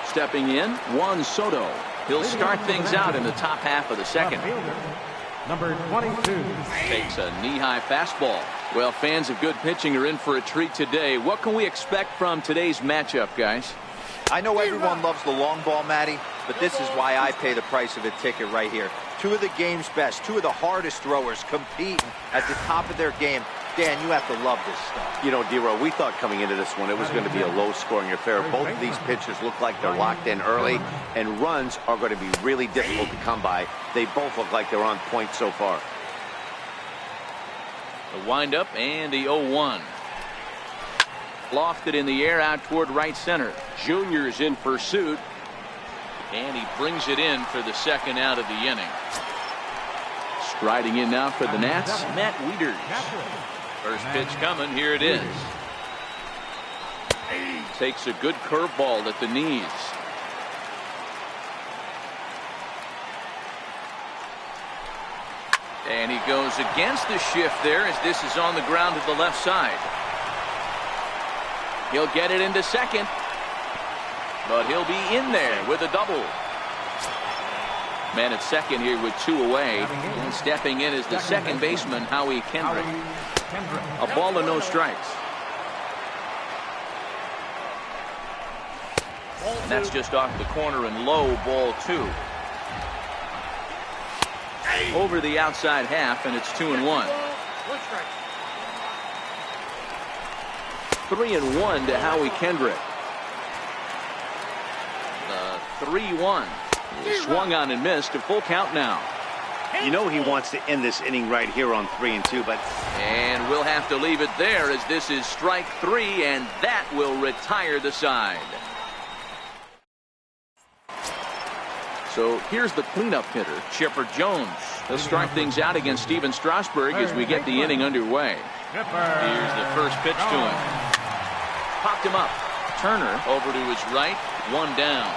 Stepping in, Juan Soto. He'll start things out in the top half of the second. Number 22. Takes a knee-high fastball. Well, fans of good pitching are in for a treat today. What can we expect from today's matchup, guys? I know everyone loves the long ball, Matty, but this is why I pay the price of a ticket right here. 2 of the game's best, 2 of the hardest throwers competing at the top of their game. Dan, you have to love this stuff. You know, D-Row, we thought coming into this one it was going to be a low-scoring affair. Both of these pitchers look like they're locked in early, and runs are going to be really difficult to come by. They both look like they're on point so far. The windup and the 0-1. Lofted in the air out toward right center. Junior's in pursuit. And he brings it in for the second out of the inning. Striding in now for the Nats, Matt Wieters. First pitch coming, here it is. Takes a good curveball at the knees. And he goes against the shift there as this is on the ground to the left side. He'll get it into second. But he'll be in there with a double. Man at second here with 2 away. And stepping in is the second baseman, Howie Kendrick. A ball and no strikes. And that's just off the corner and low, ball 2. Over the outside half, and it's 2-1. 3-1 to Howie Kendrick. The 3-1 is swung on and missed. A full count now. You know he wants to end this inning right here on 3-2, but... And we'll have to leave it there as this is strike 3, and that will retire the side. So here's the cleanup hitter, Chipper Jones. He'll start things out against Steven Strasburg as we get the inning underway. Here's the first pitch to him. Popped him up. Turner over to his right, 1 down.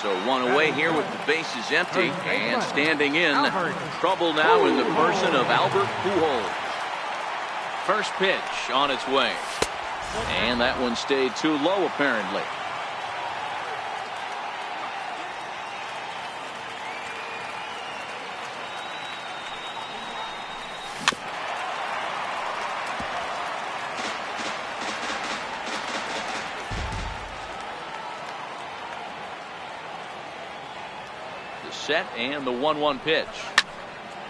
So 1 away here with the bases empty, and standing in, trouble now in the person of Albert Pujols. First pitch on its way. And that one stayed too low apparently. Set and the 1-1 pitch.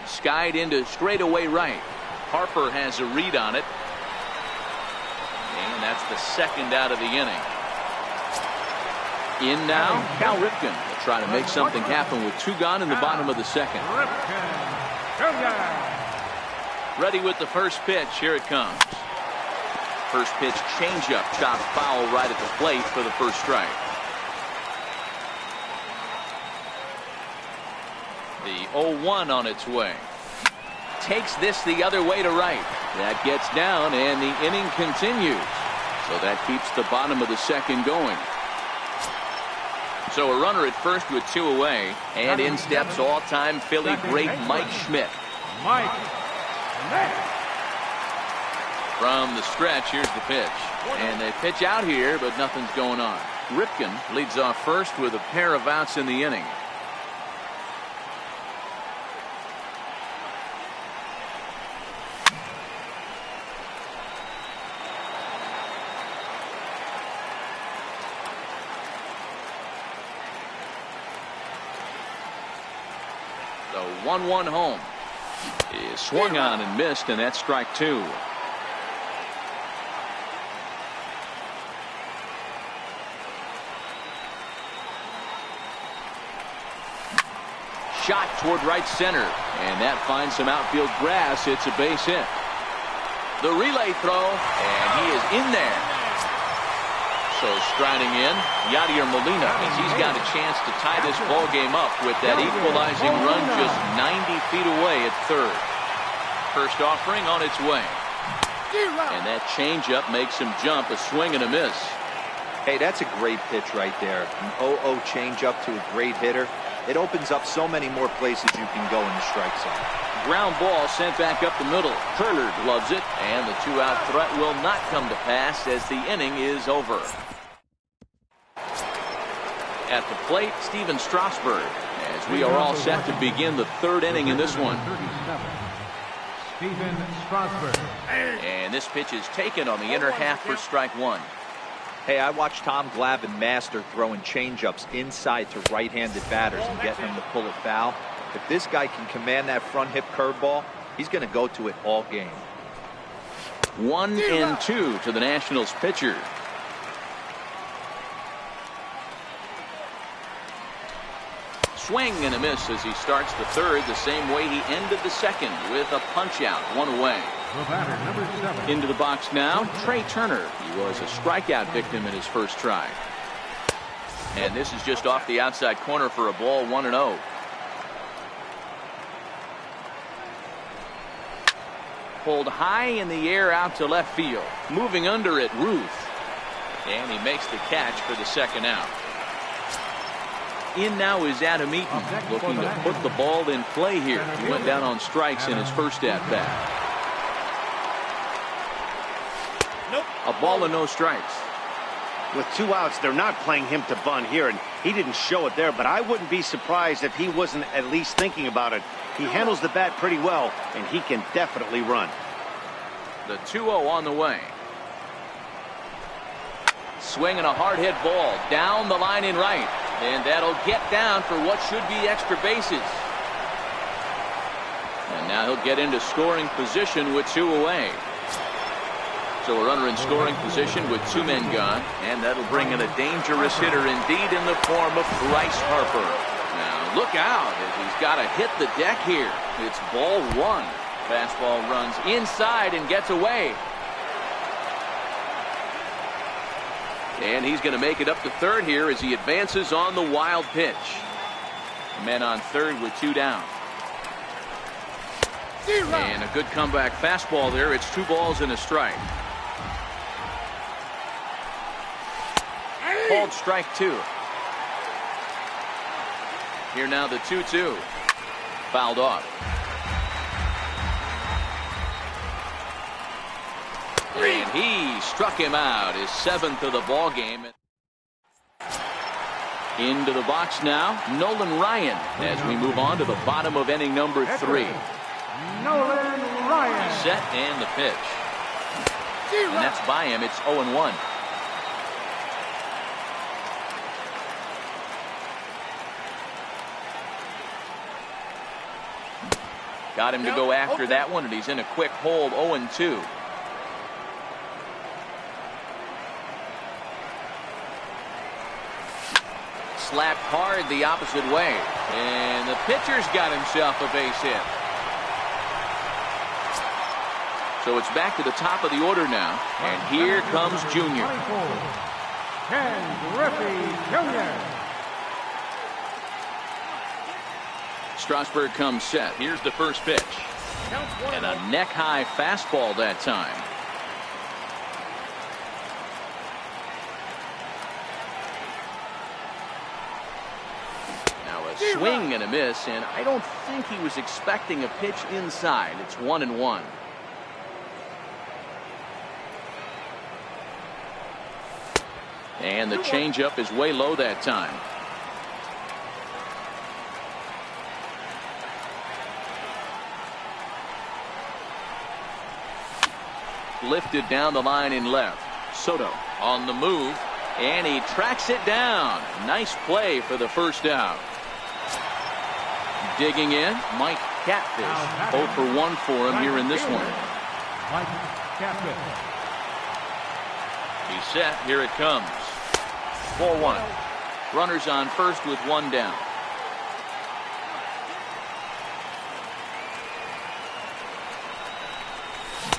Skied into straightaway right. Harper has a read on it. And that's the second out of the inning. In now, Cal Ripken will try to make something happen with 2 gone in the bottom of the second. Ready with the first pitch. Here it comes. First pitch changeup chopped foul right at the plate for the first strike. The 0-1 on its way. Takes this the other way to right. That gets down and the inning continues. So that keeps the bottom of the second going. So a runner at first with 2 away. And in steps all-time Philly great Mike Schmidt. From the stretch, here's the pitch. And they pitch out here, but nothing's going on. Ripken leads off first with a pair of outs in the inning. So 1-1 home. He swung on and missed, and that's strike two. Shot toward right center, and that finds some outfield grass. It's a base hit. The relay throw, and he is in there. So striding in, Yadier Molina, as he's got a chance to tie this ball game up with that equalizing run just 90 feet away at third. First offering on its way. And that changeup makes him jump, a swing and a miss. Hey, that's a great pitch right there. An 0-0 changeup to a great hitter. It opens up so many more places you can go in the strike zone. Ground ball sent back up the middle. Turner gloves it, and the two-out threat will not come to pass as the inning is over. At the plate, Steven Strasburg, as we are all set to begin the third inning in this one. Steven Strasburg. And this pitch is taken on the inner half for strike one. Hey, I watched Tom Glavine master throwing changeups inside to right-handed batters and getting them to pull it foul. If this guy can command that front hip curveball, he's going to go to it all game. 1-2 to the Nationals pitcher. Swing and a miss as he starts the third the same way he ended the second with a punch out, one away. The batter, number 7. Into the box now, Trey Turner. He was a strikeout victim in his first try. And this is just off the outside corner for a ball, 1-0. Pulled high in the air out to left field. Moving under it, Ruth. And he makes the catch for the second out. In now is Adam Eaton, looking to put the ball in play here. He went down on strikes in his first at-bat. A ball and no strikes. With 2 outs, they're not playing him to bunt here, and he didn't show it there, but I wouldn't be surprised if he wasn't at least thinking about it. He handles the bat pretty well, and he can definitely run. The 2-0 on the way. Swinging a hard hit ball down the line in right, and that'll get down for what should be extra bases. And now he'll get into scoring position with 2 away. So a runner in scoring position with 2 men gone, and that'll bring in a dangerous hitter indeed in the form of Bryce Harper. Now look out as he's got to hit the deck here. It's ball 1. Fastball runs inside and gets away. And he's going to make it up to third here as he advances on the wild pitch. Men on third with 2 down. And a good comeback fastball there. It's 2 balls and a strike. Called strike 2. Here now the 2-2. Fouled off. And he struck him out, his 7th of the ball game. Into the box now, Nolan Ryan, as we move on to the bottom of inning number 3. Nolan Ryan. Set and the pitch. And that's by him. It's 0-1. Got him to go after that one, and he's in a quick hold, 0-2. Slapped hard the opposite way, and the pitcher's got himself a base hit. So it's back to the top of the order now, and here comes Junior. Ken Griffey Jr. Strasburg comes set. Here's the first pitch, and a neck-high fastball that time. Swing and a miss, and I don't think he was expecting a pitch inside. It's 1-1. And the changeup is way low that time. Lifted down the line in left. Soto on the move, and he tracks it down. Nice play for the first out. Digging in, Mike Catfish. 0 for 1 for him here in this one. Mike Catfish. He's set. Here it comes. Ball 1. Runners on first with 1 down.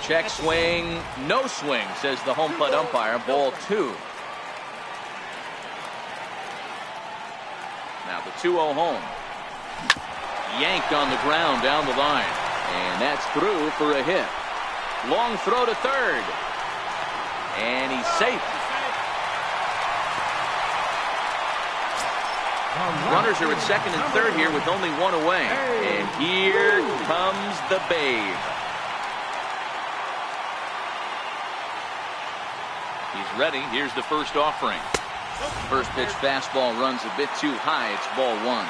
Check swing. No swing, says the home plate umpire. Ball 2. Now the 2-0 home. Yanked on the ground down the line. And that's through for a hit. Long throw to third. And he's safe. Runners are at second and third here with only 1 away. And here comes the Babe. He's ready. Here's the first offering. First pitch fastball runs a bit too high. It's ball 1.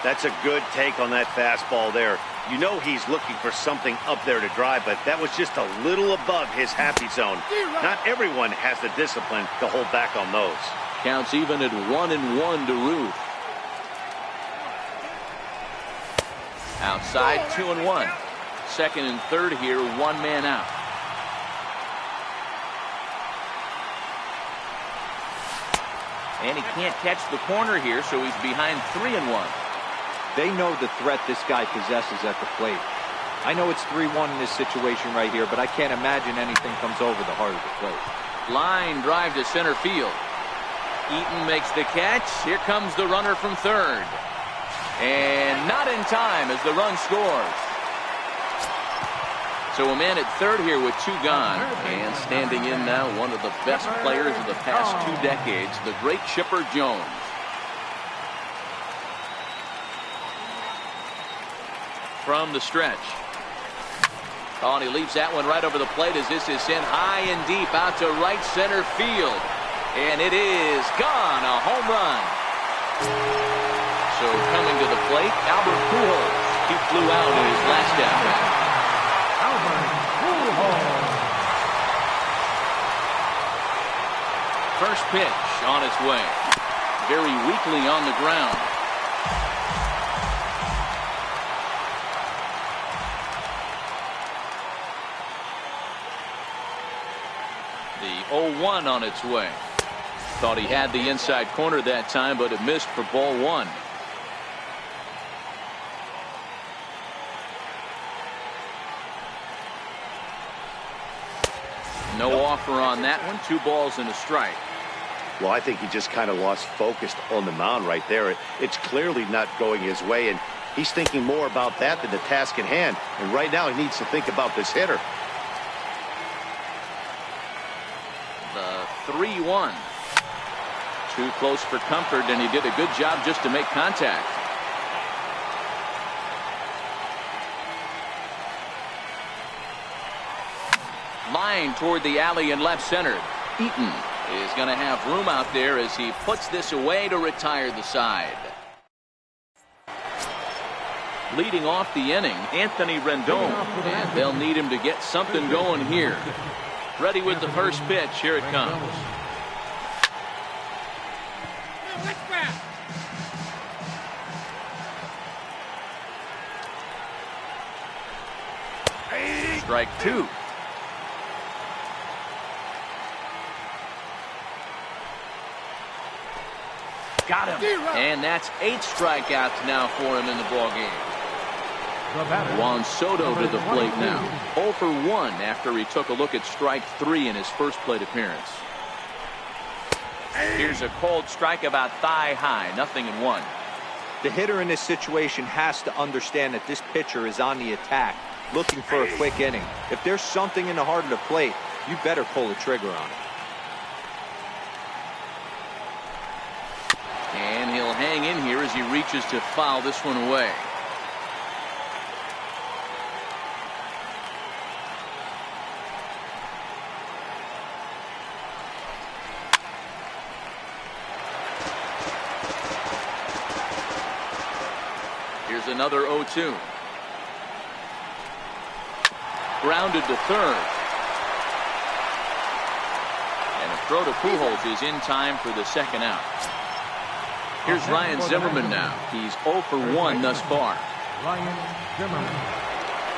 That's a good take on that fastball there. You know he's looking for something up there to drive, but that was just a little above his happy zone. Not everyone has the discipline to hold back on those. Counts even at 1-1 to Ruth. Outside 2-1. Second and third here, 1 man out. And he can't catch the corner here, so he's behind 3-1. They know the threat this guy possesses at the plate. I know it's 3-1 in this situation right here, but I can't imagine anything comes over the heart of the plate. Line drive to center field. Eaton makes the catch. Here comes the runner from third. And not in time as the run scores. So a man at third here with 2 gone. And standing in now, one of the best players of the past 2 decades, the great Chipper Jones. From the stretch. Oh, and he leaves that one right over the plate as this is sent high and deep out to right center field. And it is gone, a home run. So coming to the plate, Albert Pujols. He flew out in his last at-bat. Albert Pujols. First pitch on its way. Very weakly on the ground. The 0-1 on its way. Thought he had the inside corner that time, but it missed for ball 1. No offer on that one. 2 balls and a strike. Well, I think he just kind of lost focus on the mound right there. It's clearly not going his way, and he's thinking more about that than the task at hand. And right now he needs to think about this hitter. The 3-1. Too close for comfort, and he did a good job just to make contact. Line toward the alley in left center. Eaton is going to have room out there as he puts this away to retire the side. Leading off the inning, Anthony Rendon, and they'll need him to get something going here. Ready with the first pitch. Here it comes. Strike 2. Got him. And that's 8 strikeouts now for him in the ballgame. Juan Soto to the plate now. 0 for 1 after he took a look at strike 3 in his first plate appearance. Here's a cold strike about thigh high. 0-1. The hitter in this situation has to understand that this pitcher is on the attack, looking for a quick inning. If there's something in the heart of the plate, you better pull the trigger on it. And he'll hang in here as he reaches to foul this one away. Here's another 0-2. Grounded to third. And a throw to Pujols is in time for the second out. Here's Ryan Zimmerman now. He's 0 for 1 thus far. Ryan Zimmerman.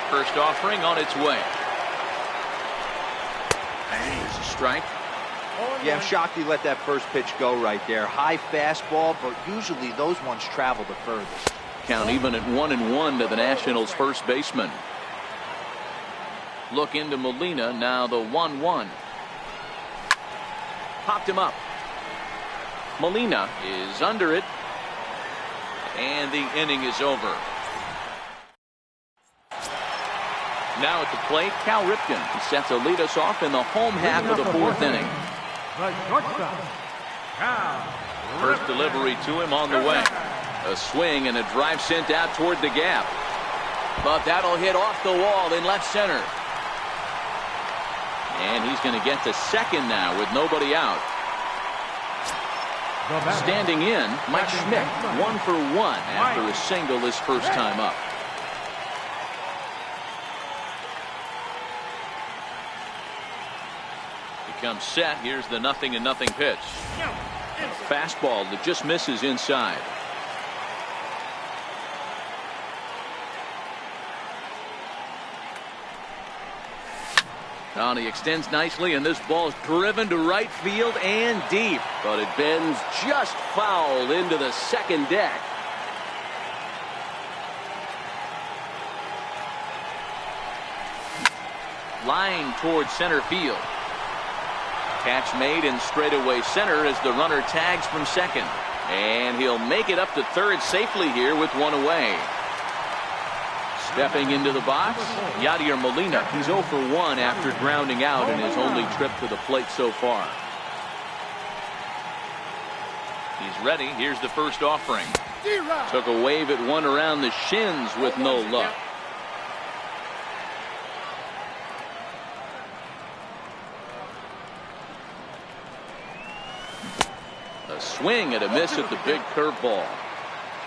First offering on its way. Here's a strike. Yeah, I'm shocked he let that first pitch go right there. High fastball, but usually those ones travel the furthest. Count even at 1-1 to the Nationals' first baseman. Look into Molina, now the 1-1. Popped him up. Molina is under it. And the inning is over. Now at the plate, Cal Ripken. He sets to lead us off in the home half of the fourth inning. The shortstop, Cal First Ripken. delivery to him on the way. A swing and a drive sent out toward the gap. But that'll hit off the wall in left center. And he's going to get to second now with nobody out. The batter, Standing in, Mike Schmidt, 1 for 1 after a single his first time up. Becomes set. Here's the 0-0 pitch. Fastball that just misses inside. He extends nicely, and this ball is driven to right field and deep. But it bends just foul into the second deck. Line towards center field. Catch made in straightaway center as the runner tags from second. And he'll make it up to third safely here with one away. Stepping into the box, Yadier Molina. He's 0 for 1 after grounding out in his only trip to the plate so far. He's ready. Here's the first offering. Took a wave at one around the shins with no luck. A swing and a miss at the big curveball.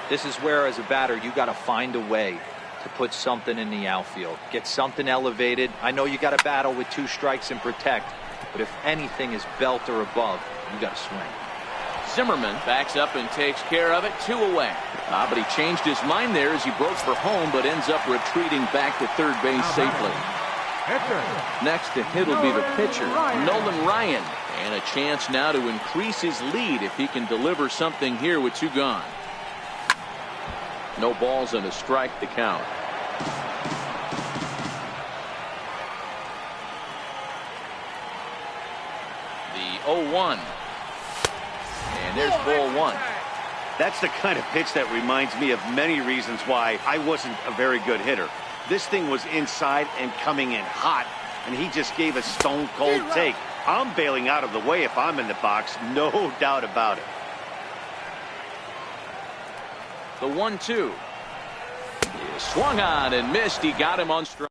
This is where, as a batter, you got to find a way to put something in the outfield. Get something elevated. I know you got to battle with 2 strikes and protect, but if anything is belt or above, you got to swing. Zimmerman backs up and takes care of it. 2 away. But he changed his mind there as he broke for home, but ends up retreating back to third base safely. Next to hit will be the pitcher, Nolan Ryan. And a chance now to increase his lead if he can deliver something here with 2 gone. No balls and a strike to count. The 0-1. And there's ball 1. That's the kind of pitch that reminds me of many reasons why I wasn't a very good hitter. This thing was inside and coming in hot, and he just gave a stone-cold take. I'm bailing out of the way if I'm in the box, no doubt about it. The 1-2. He swung on and missed. He got him on strike.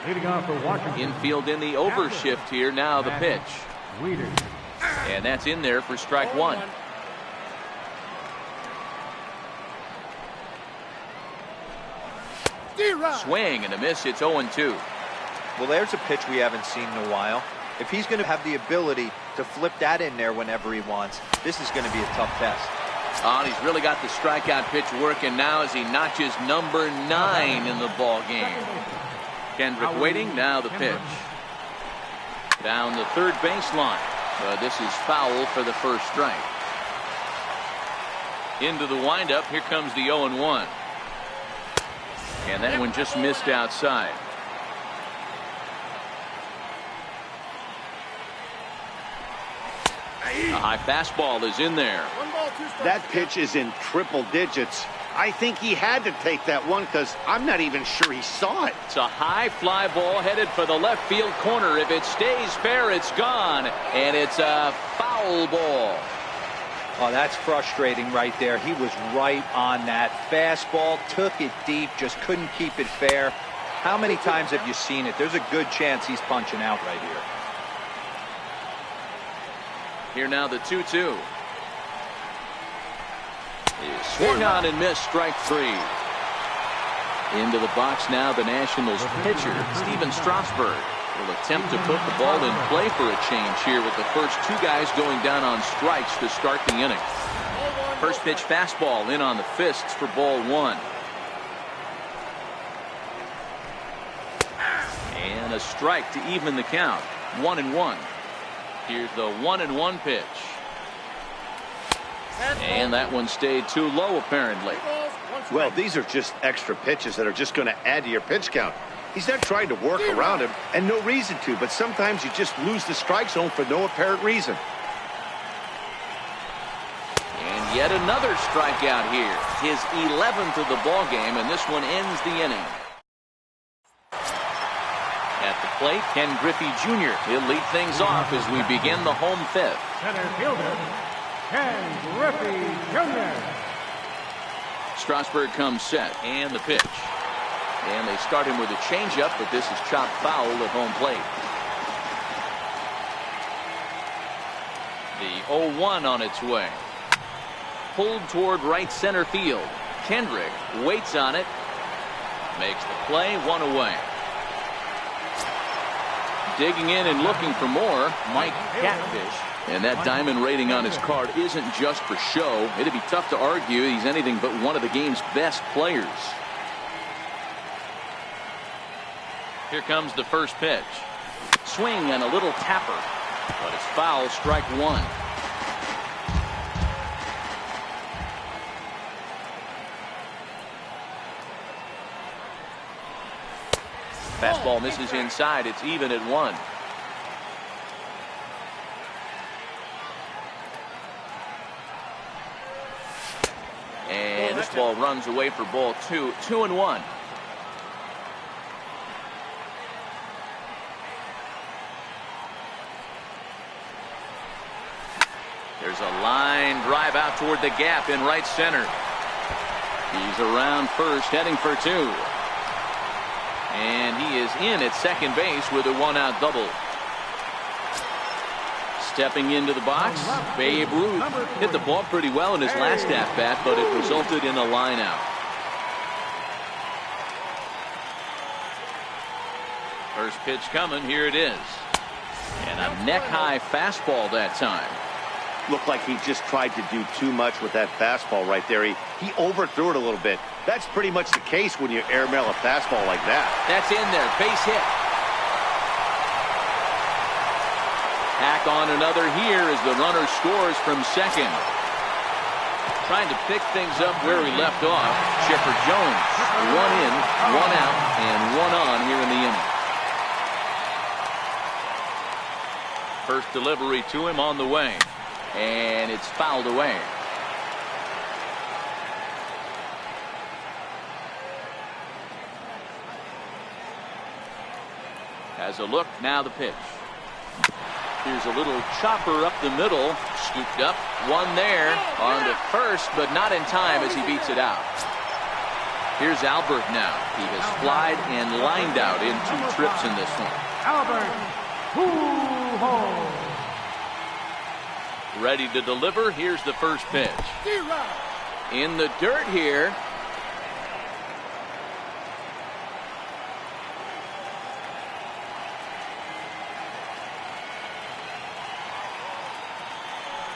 Leading off for Washington. Infield in the overshift here. Now the pitch. Weeder. And that's in there for strike 1. Swing and a miss. It's 0-2. Well, there's a pitch we haven't seen in a while. If he's going to have the ability to flip that in there whenever he wants, this is going to be a tough test. He's really got the strikeout pitch working now as he notches number 9 in the ball game. Kendrick waiting. Now the pitch. Down the third baseline. This is foul for the first strike. Into the windup. Here comes the 0-1. And that one just missed outside. A high fastball is in there. That pitch is in triple digits. I think he had to take that one because I'm not even sure he saw it. It's a high fly ball headed for the left field corner. If it stays fair, it's gone. And it's a foul ball. Oh, that's frustrating right there. He was right on that. Fastball, took it deep, just couldn't keep it fair. How many times have you seen it? There's a good chance he's punching out right here. Here now the 2-2. Swung on and missed. Strike 3. Into the box now the Nationals pitcher, Steven Strasburg. Will attempt to put the ball in play for a change here with the first two guys going down on strikes to start the inning. First pitch fastball in on the fists for ball one. And a strike to even the count. 1-1. Here's the 1-1 pitch. And that one stayed too low apparently. Well, these are just extra pitches that are just going to add to your pitch count. He's not trying to work around him, and no reason to, but sometimes you just lose the strike zone for no apparent reason. And yet another strikeout here. His 11th of the ball game, and this one ends the inning. At the plate, Ken Griffey Jr. He'll lead things off as we begin the home fifth. Center fielder, Ken Griffey Jr. Strasburg comes set, and the pitch. And they start him with a changeup, but this is chopped foul at home plate. The 0-1 on its way. Pulled toward right center field. Kendrick waits on it. Makes the play, one away. Digging in and looking for more, Mike Catfish. And that diamond rating on his card isn't just for show. It'd be tough to argue he's anything but one of the game's best players. Here comes the first pitch. Swing and a little tapper. But it's foul, strike one. Fastball misses inside. It's even at 1. And this ball runs away for ball 2. 2-1. There's a line drive out toward the gap in right center. He's around first, heading for 2. And he is in at second base with a 1-out double. Stepping into the box, Babe Ruth hit the ball pretty well in his last at-bat, but it resulted in a line out. First pitch coming, here it is. And a neck-high fastball that time. Looked like he just tried to do too much with that fastball right there. He overthrew it a little bit. That's pretty much the case when you airmail a fastball like that. That's in there. Base hit. Hack on another here as the runner scores from second. Trying to pick things up where he left off. Chipper Jones. 1 in, 1 out, and 1 on here in the inning. First delivery to him on the way. And it's fouled away. Has a look, now the pitch. Here's a little chopper up the middle. Scooped up, one there. On to first, but not in time as he beats it out. Here's Albert now. He has flied and lined out in 2 trips in this one. Albert Pujols. Ready to deliver. Here's the first pitch. In the dirt here.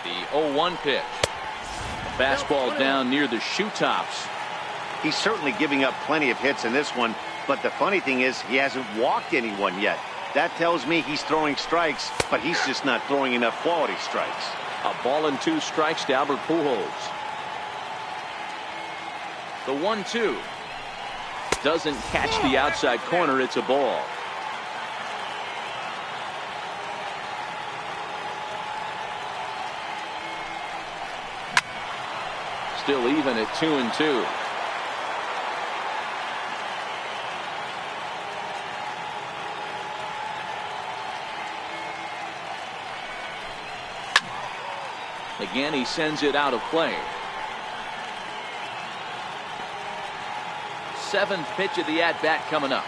The 0-1 pitch. A fastball down near the shoe tops. He's certainly giving up plenty of hits in this one, but the funny thing is he hasn't walked anyone yet. That tells me he's throwing strikes, but he's just not throwing enough quality strikes. A ball and 2 strikes to Albert Pujols. The 1-2 doesn't catch the outside corner. It's a ball. Still even at 2-2. Again, he sends it out of play. 7th pitch of the at-bat coming up.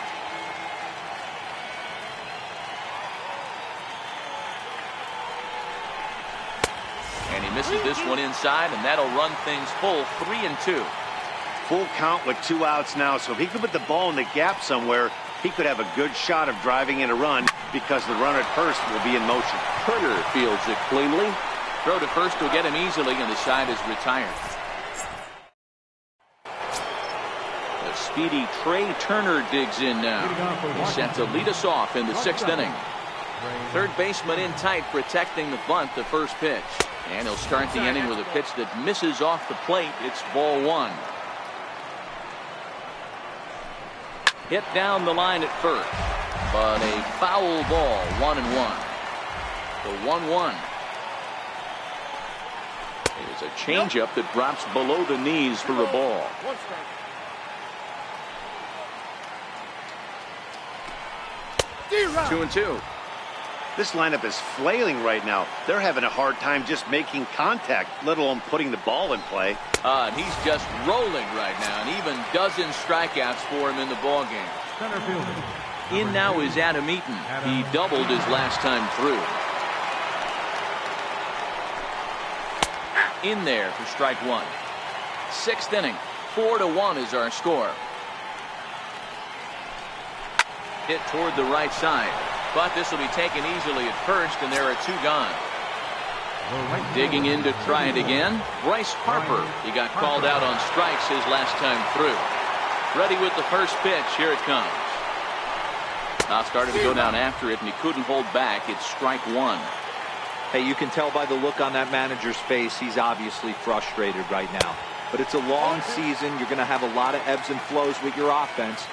And he misses this one inside, and that'll run things full. 3-2. Full count with 2 outs now, so if he can put the ball in the gap somewhere, he could have a good shot of driving in a run because the runner at first will be in motion. Turner fields it cleanly. Throw to first will get him easily, and the side is retired. The speedy Trey Turner digs in now. He's set to lead us off in the 6th inning. Third baseman in tight, protecting the bunt, the first pitch. And he'll start the inning with a pitch that misses off the plate. It's ball 1. Hit down the line at first, but a foul ball, 1-1. The 1-1 is a changeup that drops below the knees for a ball. 2-2. This lineup is flailing right now. They're having a hard time just making contact, let alone putting the ball in play. And he's just rolling right now, and even dozen strikeouts for him in the ballgame. Center fielder. In now is Adam Eaton. He doubled his last time through. In there for strike 1. 6th inning. 4-1 is our score. Hit toward the right side. But this will be taken easily at first, and there are 2 gone. Digging in to try it again, Bryce Harper. He got called out on strikes his last time through. Ready with the first pitch. Here it comes. Now started to go down after it, and he couldn't hold back. It's strike 1. Hey, you can tell by the look on that manager's face, he's obviously frustrated right now. But it's a long season. You're going to have a lot of ebbs and flows with your offense.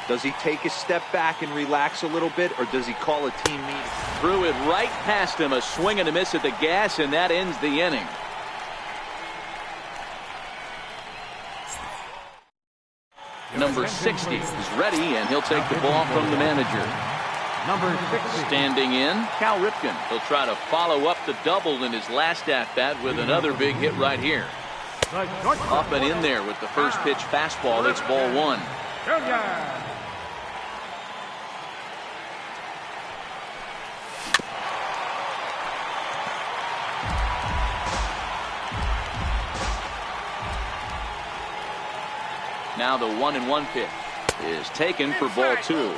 Does he take a step back and relax a little bit, or does he call a team meeting? Threw it right past him, a swing and a miss at the gas, and that ends the inning. Number 60 is ready, and he'll take the ball from the manager. Number 60. Standing in, Cal Ripken. He'll try to follow up the double in his last at-bat with another big hit right here. Up and in there with the first pitch fastball. It's ball 1. Now the 1-1 pitch is taken for ball 2.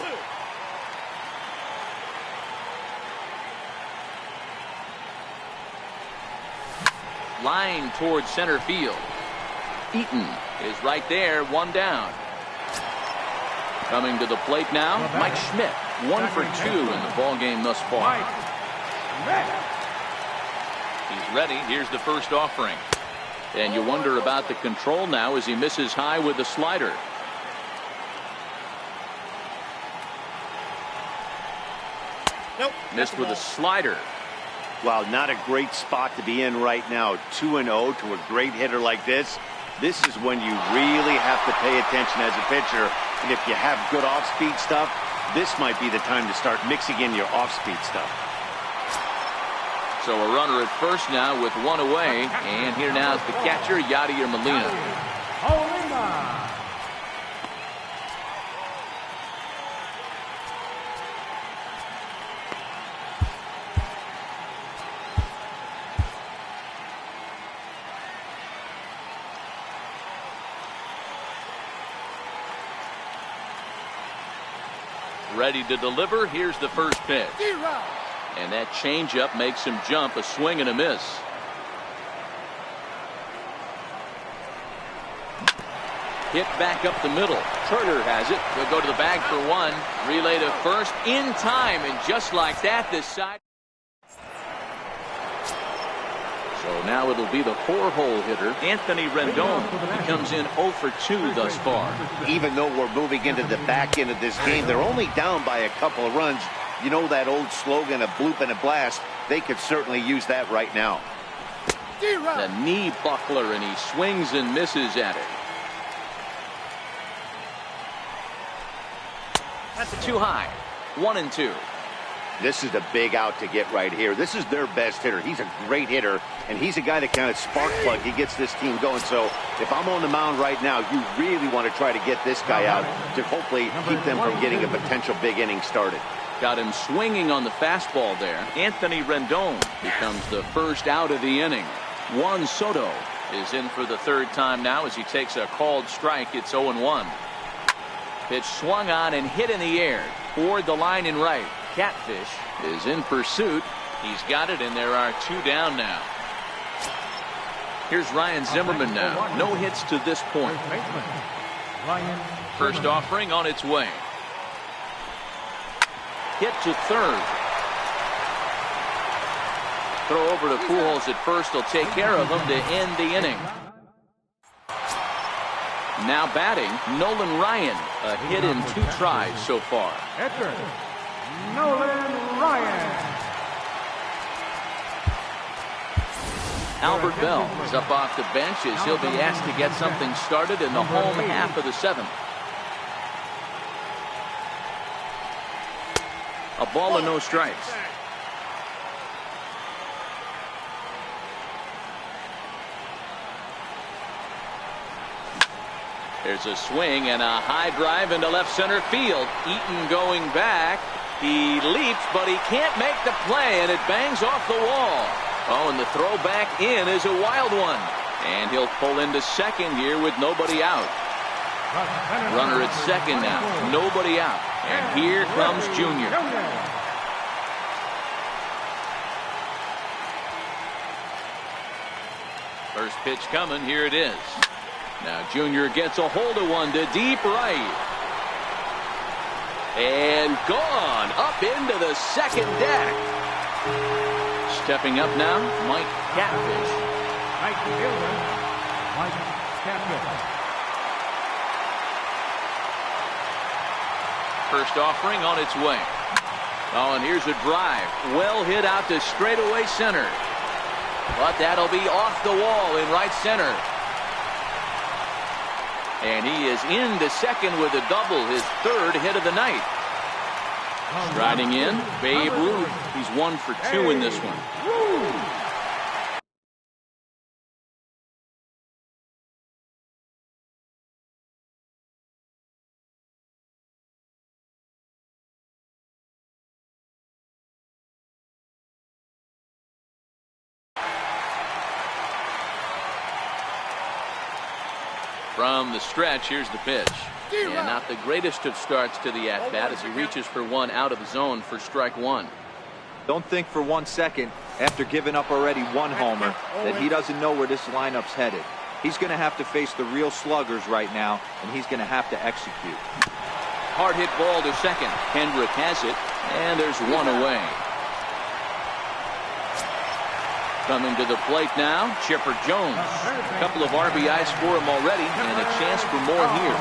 Line towards center field. Eaton is right there, 1 down. Coming to the plate now, Mike Schmidt. 1 for 2 in the ball game thus far. He's ready. Here's the first offering. And you wonder about the control now as he misses high with the slider. Nope. Missed with a slider. Wow, not a great spot to be in right now. 2-0 to a great hitter like this. This is when you really have to pay attention as a pitcher. And if you have good off-speed stuff, this might be the time to start mixing in your off-speed stuff. So a runner at first now with 1 away. And here now is the catcher, Yadier Molina. Ready to deliver. Here's the first pitch. And that changeup makes him jump, a swing and a miss. Hit back up the middle. Turner has it. He'll go to the bag for 1. Relay to first in time, and just like that, this side. So now it'll be the 4-hole hitter, Anthony Rendon. He comes in 0 for 2 thus far. Even though we're moving into the back end of this game, they're only down by a couple of runs. You know that old slogan, a bloop and a blast. They could certainly use that right now. The knee buckler, and he swings and misses at it. That's too high. 1-2. This is a big out to get right here. This is their best hitter. He's a great hitter, and he's a guy that kind of spark plug. He gets this team going. So if I'm on the mound right now, you really want to try to get this guy out to hopefully keep them from getting a potential big inning started. Got him swinging on the fastball there. Anthony Rendon becomes the first out of the inning. Juan Soto is in for the 3rd time now as he takes a called strike. It's 0-1. Pitch swung on and hit in the air toward the line in right. Catfish is in pursuit. He's got it, and there are 2 down now. Here's Ryan Zimmerman now. No hits to this point. First offering on its way. Hit to third. Throw over to Pujols at first. He'll take care of him to end the inning. Now batting, Nolan Ryan. A hit in 2 tries so far. Pitcher, Nolan Ryan. Albert Bell is up off the bench as he'll be asked to get something started in the home half of the 7th. A ball and no strikes. There's a swing and a high drive into left center field. Eaton going back. He leaps, but he can't make the play, and it bangs off the wall. Oh, and the throw back in is a wild one. And he'll pull into second here with nobody out. Runner at second now. Nobody out. And here comes Junior. First pitch coming. Here it is. Now Junior gets a hold of one to deep right. And gone up into the second deck. Stepping up now, Mike Catfish. Mike Catfish. First offering on its way. Oh, and here's a drive. Well hit out to straightaway center. But that'll be off the wall in right center. And he is into second with a double, his 3rd hit of the night. Striding in, Babe Ruth. He's 1 for 2 in this one. From the stretch, here's the pitch. And not the greatest of starts to the at-bat as he reaches for one out of the zone for strike 1. Don't think for 1 second, after giving up already 1 homer, that he doesn't know where this lineup's headed. He's going to have to face the real sluggers right now, and he's going to have to execute. Hard hit ball to second. Hendrick has it, and there's 1 away. Coming to the plate now, Chipper Jones. A couple of RBIs for him already, and a chance for more here.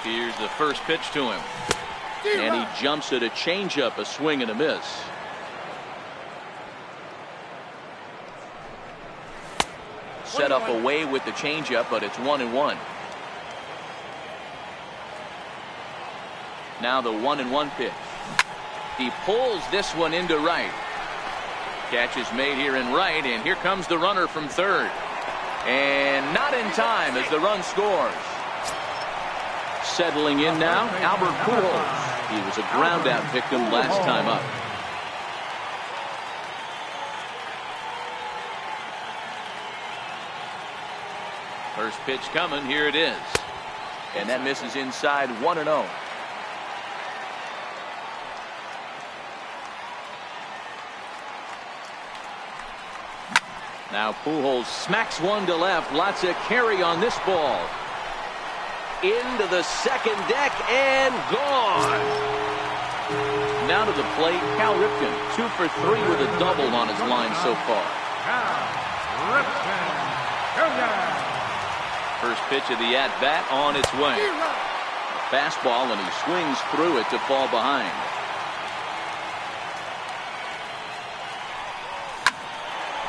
Here's the first pitch to him. And he jumps at a changeup, a swing and a miss. Set up away with the changeup, but it's 1-1. Now the 1-1 pitch. He pulls this one into right. Catch is made here in right, and here comes the runner from third. And not in time as the run scores. Settling in now, Albert Pujols. He was a ground-out victim last time up. First pitch coming, here it is. And that misses inside, 1-0. Now Pujols smacks one to left. Lots of carry on this ball. Into the second deck and gone. Now to the plate, Cal Ripken. 2 for 3 with a double on his line so far. First pitch of the at-bat on its way. Fastball, and he swings through it to fall behind.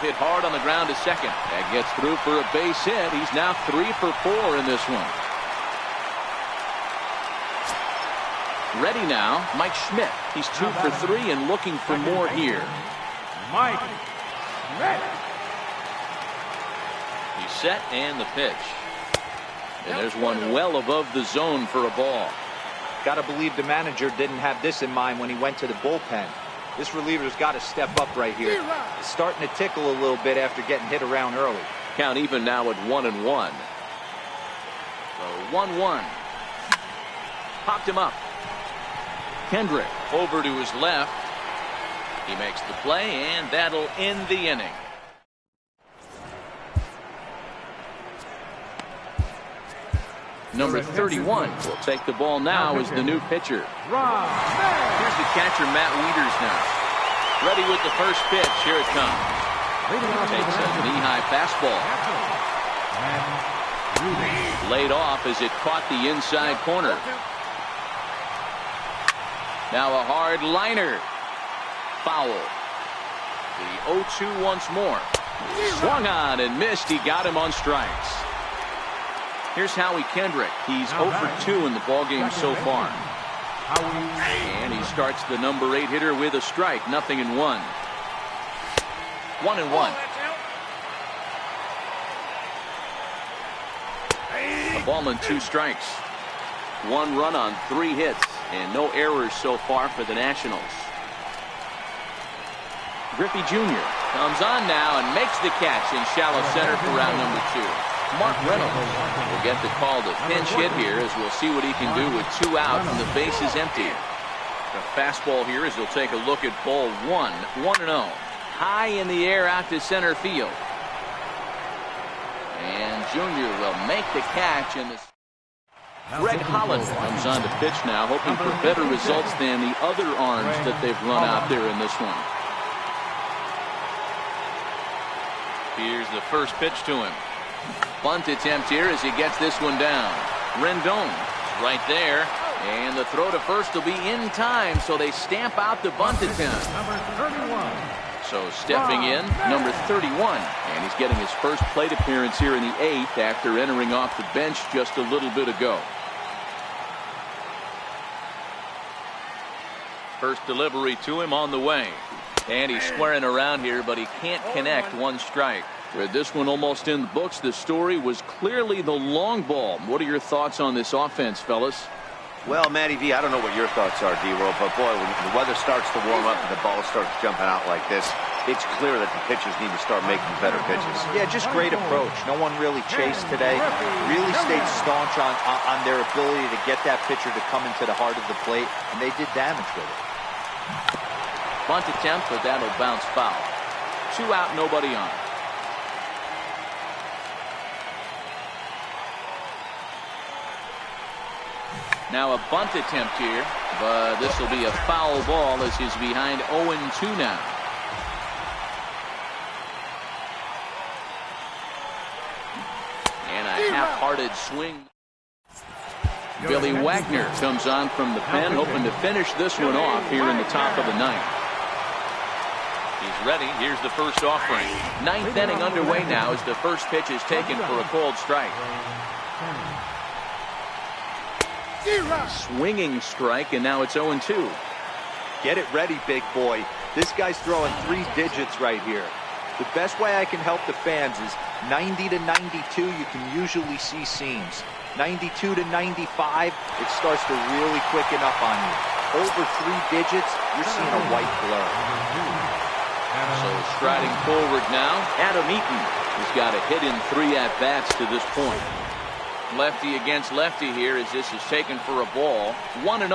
Hit hard on the ground to second. That gets through for a base hit. He's now 3 for 4 in this one. Ready now, Mike Schmidt. He's 2 for 3 and looking for more here. Mike Schmidt. He's set and the pitch. And there's one well above the zone for a ball. Got to believe the manager didn't have this in mind when he went to the bullpen. This reliever's got to step up right here. It's starting to tickle a little bit after getting hit around early. Count even now at 1-1. The 1-1. Popped him up. Kendrick over to his left. He makes the play, and that'll end the inning. Number 31 will take the ball now as the new pitcher. Here's the catcher, Matt Wieters now. Ready with the first pitch. Here it comes. Takes a knee-high fastball. Laid off as it caught the inside corner. Now a hard liner. Foul. The 0-2 once more. Swung on and missed. He got him on strikes. Here's Howie Kendrick. He's 0 for 2 in the ballgame so far. And he starts the number 8 hitter with a strike. 0-1. 1-1. A ball and 2 strikes. 1 run on 3 hits. And no errors so far for the Nationals. Griffey Jr. comes on now and makes the catch in shallow center for round number 2. Mark Reynolds will get the call to pinch hit here as we'll see what he can do with 2 out and the base is empty. The fastball here as he'll take a look at ball 1. 1-0. High in the air out to center field. And Jr. will make the catch in the... Greg Holland comes on to pitch now, hoping for better results than the other arms that they've run out there in this one. Here's the first pitch to him. Bunt attempt here as he gets this one down. Rendon right there. And the throw to first will be in time, so they stamp out the bunt attempt. So stepping in, number 31. And he's getting his first plate appearance here in the 8th after entering off the bench just a little bit ago. First delivery to him on the way. And he's squaring around here, but he can't connect. 1 strike. With this one almost in the books, the story was clearly the long ball. What are your thoughts on this offense, fellas? Well, Matty V, I don't know what your thoughts are, D-Roll, but boy, when the weather starts to warm up and the ball starts jumping out like this, it's clear that the pitchers need to start making better pitches. Yeah, just great approach. No one really chased today. Really stayed staunch on their ability to get that pitcher to come into the heart of the plate, and they did damage with it. Bunt attempt, but that'll bounce foul. 2 out, nobody on. Now a bunt attempt here, but this will be a foul ball as he's behind 0-2 now. And a half-hearted swing. Billy Wagner comes on from the pen, hoping to finish this one off here in the top of the 9th. He's ready. Here's the first offering. 9th inning underway now as the first pitch is taken for a called strike. Swinging strike, and now it's 0-2. Get it ready, big boy. This guy's throwing 3 digits right here. The best way I can help the fans is 90 to 92, you can usually see seams. 92 to 95, it starts to really quicken up on you. Over 3 digits, you're seeing a white blur. So striding forward now, Adam Eaton. He's got a hit in 3 at-bats to this point. Lefty against lefty here as this is taken for a ball. 1-0.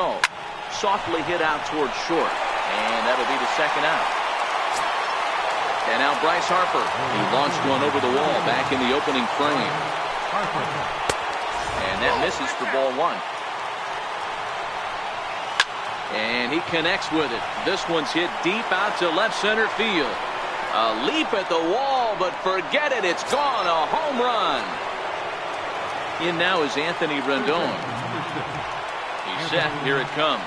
Softly hit out towards short. And that'll be the second out. And now Bryce Harper. He launched one over the wall back in the opening frame. And that misses for ball 1. And he connects with it. This one's hit deep out to left center field. A leap at the wall, but forget it. It's gone. A home run. In now is Anthony Rendon. He's set. Here it comes.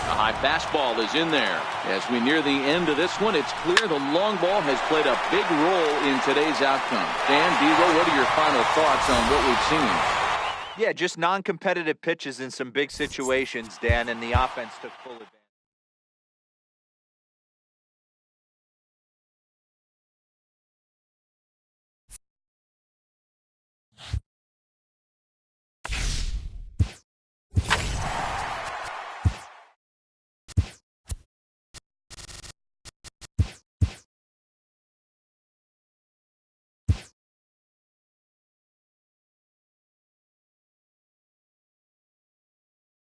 A high fastball is in there. As we near the end of this one, it's clear the long ball has played a big role in today's outcome. Dan, D-Roll, what are your final thoughts on what we've seen? Yeah, just non-competitive pitches in some big situations, Dan, and the offense took full advantage.